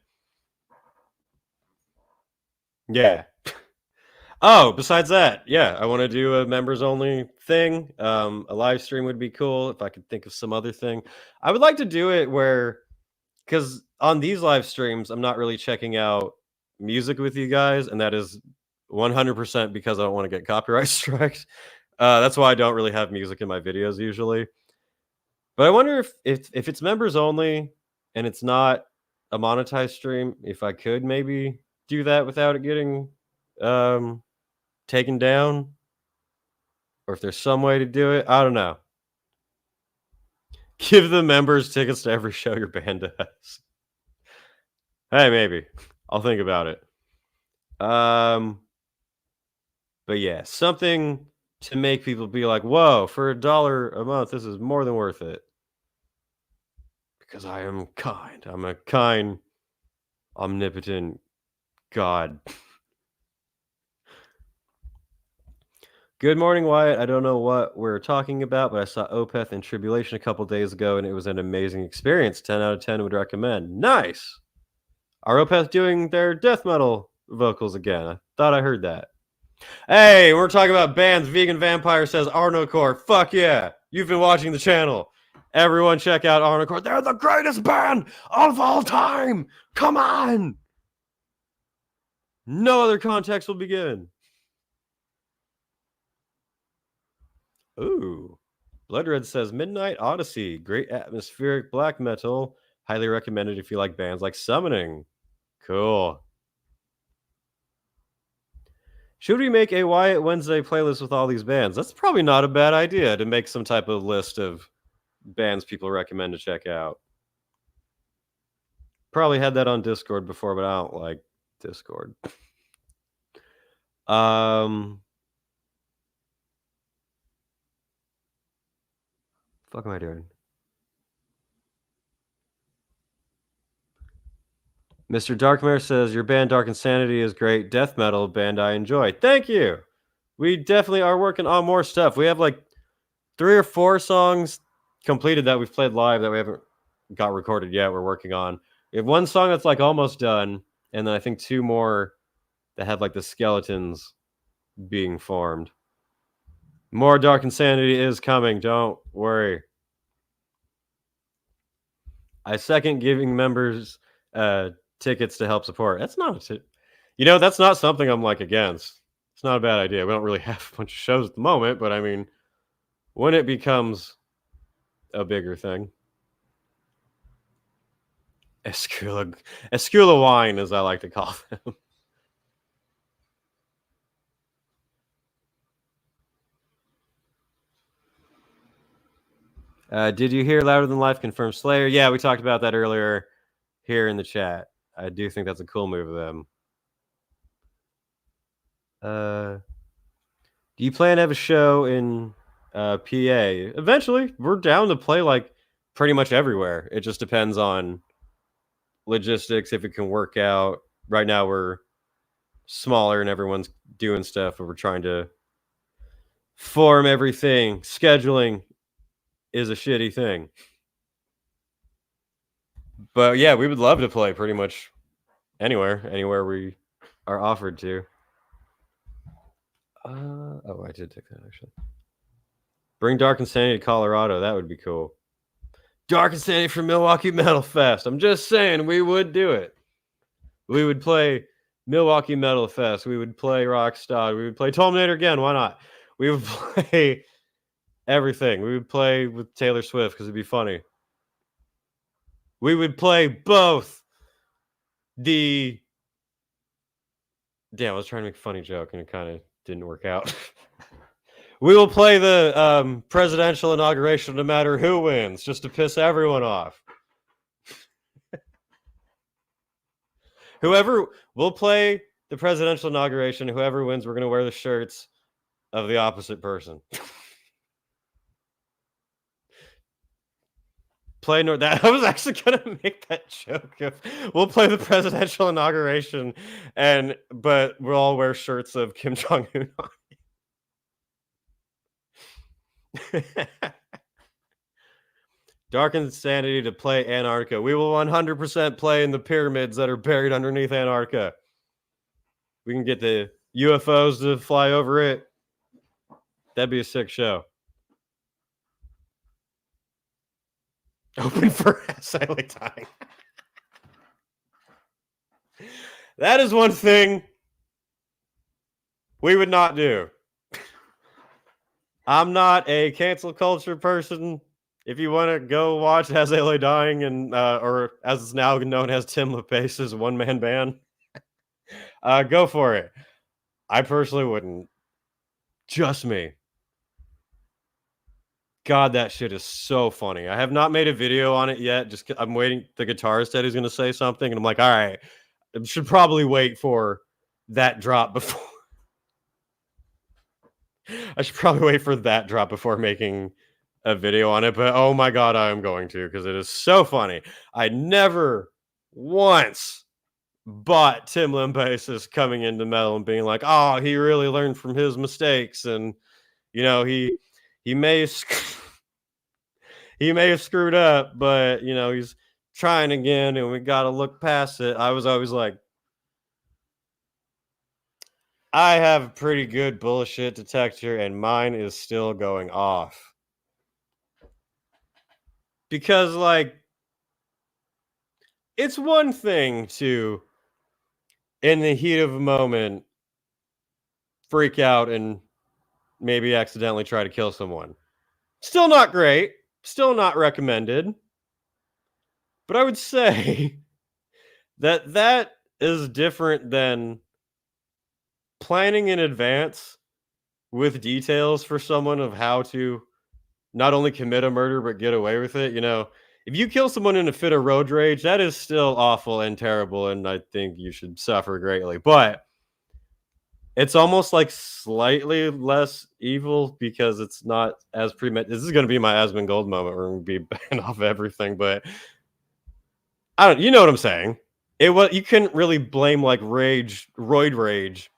[SPEAKER 2] Yeah. Oh, besides that, yeah, I want to do a members only thing. A live stream would be cool if I could think of some other thing. I would like to do it where, because on these live streams, I'm not really checking out music with you guys, and that is 100% because I don't want to get copyright striked. That's why I don't really have music in my videos usually. But I wonder if it's members only and it's not a monetized stream, if I could maybe do that without it getting taken down, or if there's some way to do it. I don't know. Give the members tickets to every show your band does. Hey, maybe. I'll think about it. But yeah, something to make people be like, whoa, for $1 a month, this is more than worth it. Because I am kind. I'm a kind, omnipotent God. Good morning, Wyatt. I don't know what we're talking about, but I saw Opeth in Tribulation a couple days ago, and it was an amazing experience. 10 out of 10 would recommend. Nice! Are Opeth doing their death metal vocals again? I thought I heard that. Hey, we're talking about bands. Vegan Vampire says Arnocore. Fuck yeah! You've been watching the channel. Everyone check out Arnocore. They're the greatest band of all time! Come on! No other context will be given. Ooh. Blood Red says Midnight Odyssey. Great atmospheric black metal. Highly recommended if you like bands like Summoning. Cool. Should we make a Wyatt Wednesday playlist with all these bands? That's probably not a bad idea, to make some type of list of bands people recommend to check out. Probably had that on Discord before, but I don't like Discord. Fuck am I doing? Mr. Darkmare says your band Dark Insanity is great death metal band I enjoy. Thank you. We definitely are working on more stuff. We have 3 or 4 songs completed that we've played live that we haven't got recorded yet. We're working on. We have 1 song that's almost done, and then I think 2 more that have the skeletons being formed. More Dark Insanity is coming. Don't worry. I second giving members tickets to help support. That's not that's not something I'm against. It's not a bad idea. We don't really have a bunch of shows at the moment, but I mean, when it becomes a bigger thing. Escula wine, as I like to call them. Did you hear Louder Than Life confirmed Slayer? Yeah, we talked about that earlier here in the chat. I do think that's a cool move of them. Do you plan to have a show in PA? Eventually, we're down to play like pretty much everywhere. It just depends on logistics, if it can work out. Right now, we're smaller and everyone's doing stuff, but we're trying to form everything. Scheduling is a shitty thing. But yeah, we would love to play pretty much anywhere we are offered to. Oh, I did take that actually. Bring Dark Insanity to Colorado. That would be cool. Dark Insanity from Milwaukee Metal Fest. I'm just saying we would do it. We would play Milwaukee Metal Fest. We would play Rockstad. We would play Terminator again. Why not? We would play everything. We would play with Taylor Swift because it'd be funny. We would play both the... Damn, I was trying to make a funny joke and it kind of didn't work out. We will play the presidential inauguration no matter who wins, just to piss everyone off. We'll play the presidential inauguration. Whoever wins, we're going to wear the shirts of the opposite person. That I was actually gonna make that joke. We'll play the presidential inauguration, but we'll all wear shirts of Kim Jong-un on. Dark Insanity to play Antarctica. We will 100% play in the pyramids that are buried underneath Antarctica. We can get the UFOs to fly over it. That'd be a sick show. Open for silently dying. That is one thing we would not do. I'm not a cancel culture person. If you want to go watch As They Lay Dying and or as it's now known as Tim LaPace's one-man band, go for it. I personally wouldn't. Just me. God, that shit is so funny. I have not made a video on it yet. Just I'm waiting. The guitarist said he's going to say something, and I'm like, all right, I should probably wait for that drop before. I should probably wait for that drop before making a video on it. But oh my God, I am going to, because it is so funny. I never once bought Tim Limbasis coming into metal and being like, oh, he really learned from his mistakes, and you know he may he may have screwed up, but you know he's trying again, and we got to look past it. I was always like, I have a pretty good bullshit detector, and mine is still going off. Because, like, it's one thing to, in the heat of a moment, freak out and maybe accidentally try to kill someone. Still not great. Still not recommended. But I would say that is different than planning in advance with details for someone of how to not only commit a murder but get away with it. You know, if you kill someone in a fit of road rage, that is still awful and terrible, and I think you should suffer greatly. But it's almost like slightly less evil because it's not as premeditated. This is going to be my Asmongold moment where I'm going to be banned off everything, but you know what I'm saying. You couldn't really blame like roid rage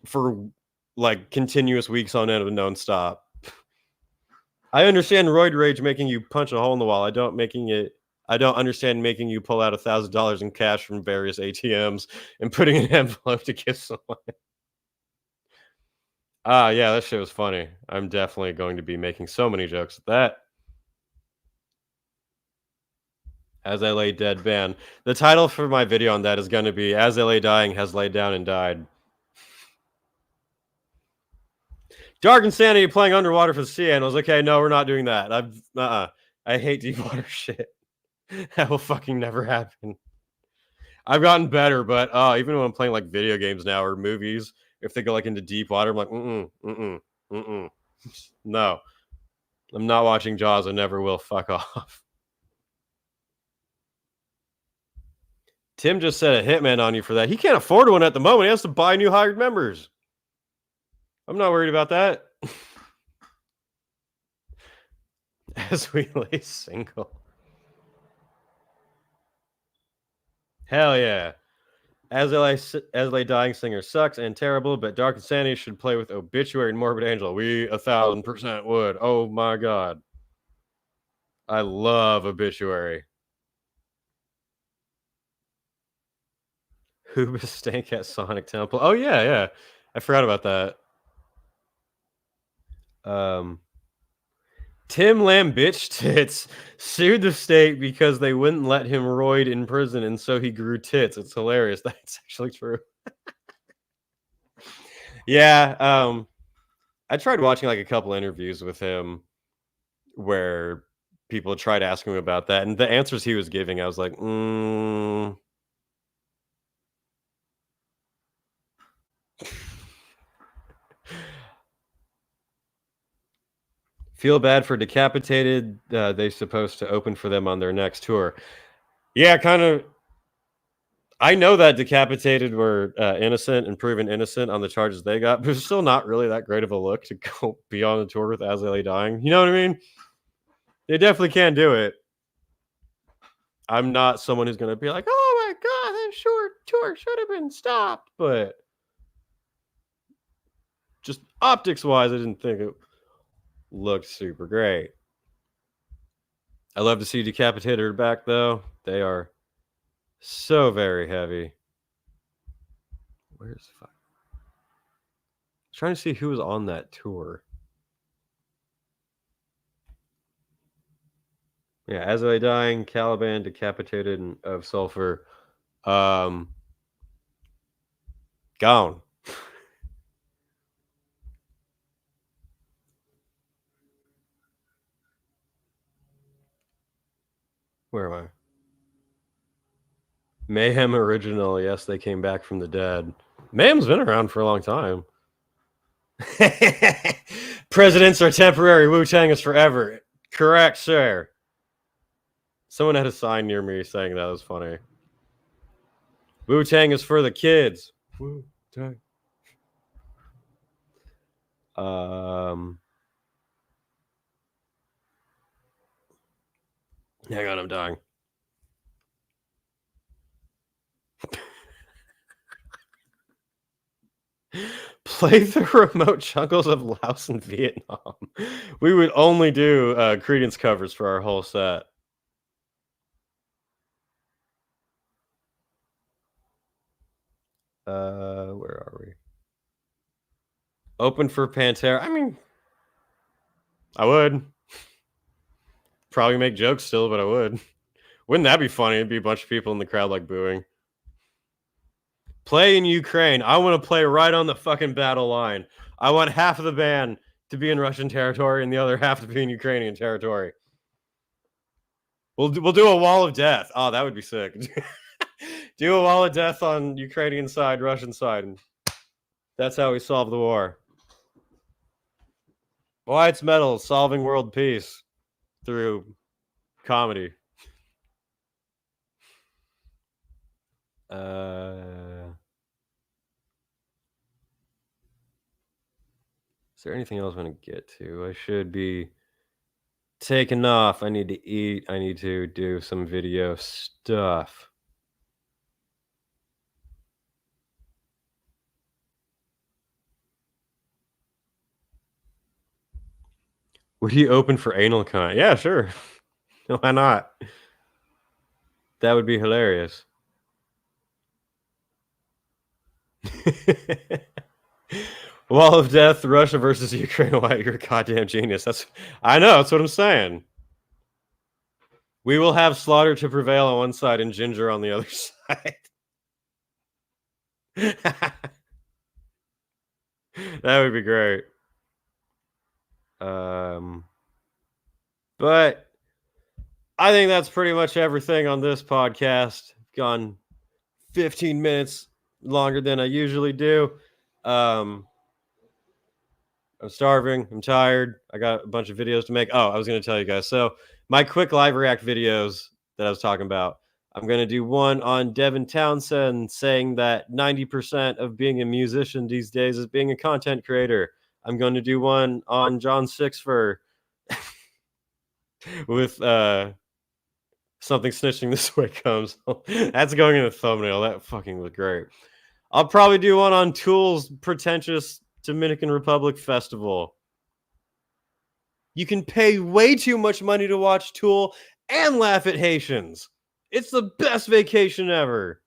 [SPEAKER 2] for like continuous weeks on end of nonstop. I understand roid rage making you punch a hole in the wall. I don't understand making you pull out $1,000 in cash from various ATMs and putting an envelope to give someone. Yeah, that shit was funny. I'm definitely going to be making so many jokes at that. As I Lay Dead Band. The title for my video on that is going to be As I Lay Dying Has Laid Down and Died. Dark Insanity playing underwater for the sea animals. Okay, no, we're not doing that. I hate deep water shit. That will fucking never happen. I've gotten better, but even when I'm playing like video games now or movies, if they go like into deep water, I'm like, no. I'm not watching Jaws. I never will. Fuck off. Tim just set a hitman on you for that. He can't afford one at the moment. He has to buy new hired members. I'm not worried about that. As we lay single. Hell yeah. As Lay Dying Singer sucks and terrible, but Dark Insanity should play with Obituary and Morbid Angel. We 1000% would. Oh my god. I love Obituary. Hooba Stank at Sonic Temple. Oh yeah. I forgot about that. Tim Lamb bitch tits sued the state because they wouldn't let him roid in prison, and so he grew tits. It's hilarious. That's actually true. Yeah, I tried watching like a couple interviews with him where people tried asking him about that, and the answers he was giving, I was like, Feel bad for Decapitated. They're supposed to open for them on their next tour. Yeah, kind of. I know that Decapitated were innocent and proven innocent on the charges they got, but it's still not really that great of a look to go be on a tour with As They Lay Dying. You know what I mean? They definitely can't do it. I'm not someone who's going to be like, oh my God, that short tour should have been stopped. But just optics-wise, I didn't think it looked super great. I love to see Decapitated back, though. They are so very heavy. Where's fuck? Trying to see who was on that tour. Yeah, As I Lay Dying, Caliban, Decapitated, and of Sulfur. Gone. Where am I? Mayhem original. Yes, they came back from the dead. Mayhem's been around for a long time. Presidents are temporary. Wu-Tang is forever. Correct, sir. Someone had a sign near me saying that was funny. Wu-Tang is for the kids. Wu-Tang. Hang on, I'm dying. Play the remote jungles of Laos and Vietnam. We would only do Credence covers for our whole set. Where are we? Open for Pantera. I mean, I would. Probably make jokes still, but I would. Wouldn't that be funny? It'd be a bunch of people in the crowd like booing. Play in Ukraine. I want to play right on the fucking battle line. I want half of the band to be in Russian territory and the other half to be in Ukrainian territory. We'll do a wall of death. Oh, that would be sick. Do a wall of death on Ukrainian side, Russian side. And that's how we solve the war. Wyatt's Metal, solving world peace through comedy. Is there anything else I want to get to? I should be taking off. I need to eat. I need to do some video stuff. Would he open for anal cunt? Yeah, sure. Why not? That would be hilarious. Wall of Death, Russia versus Ukraine. Why, you're a goddamn genius. I know, that's what I'm saying. We will have Slaughter to Prevail on one side and Ginger on the other side. That would be great. But I think that's pretty much everything on this podcast. Gone 15 minutes longer than I usually do. I'm starving. I'm tired. I got a bunch of videos to make. Oh, I was going to tell you guys. So my quick live react videos that I was talking about, I'm going to do one on Devin Townsend saying that 90% of being a musician these days is being a content creator. I'm going to do one on John Sixfer with something snitching this way comes. That's going in the thumbnail. That fucking was great. I'll probably do one on Tool's pretentious Dominican Republic festival. You can pay way too much money to watch Tool and laugh at Haitians. It's the best vacation ever.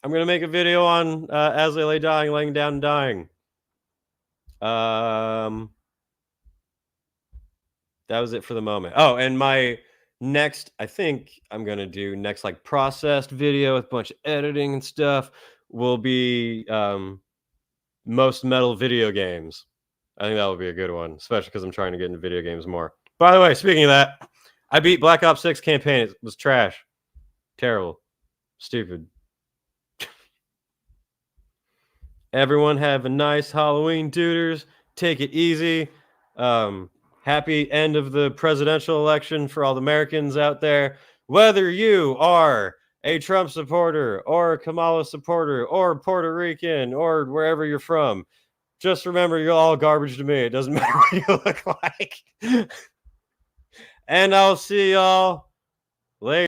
[SPEAKER 2] I'm going to make a video on As They Lay Dying, Laying Down and Dying. That was it for the moment. Oh, and my next, I think I'm going to do next like processed video with a bunch of editing and stuff will be most metal video games. I think that will be a good one, especially because I'm trying to get into video games more. By the way, speaking of that, I beat Black Ops 6 campaign. It was trash. Terrible. Stupid. Everyone have a nice Halloween, duders. Take it easy. Happy end of the presidential election for all the Americans out there. Whether you are a Trump supporter or a Kamala supporter or Puerto Rican or wherever you're from, just remember you're all garbage to me. It doesn't matter what you look like. And I'll see y'all later.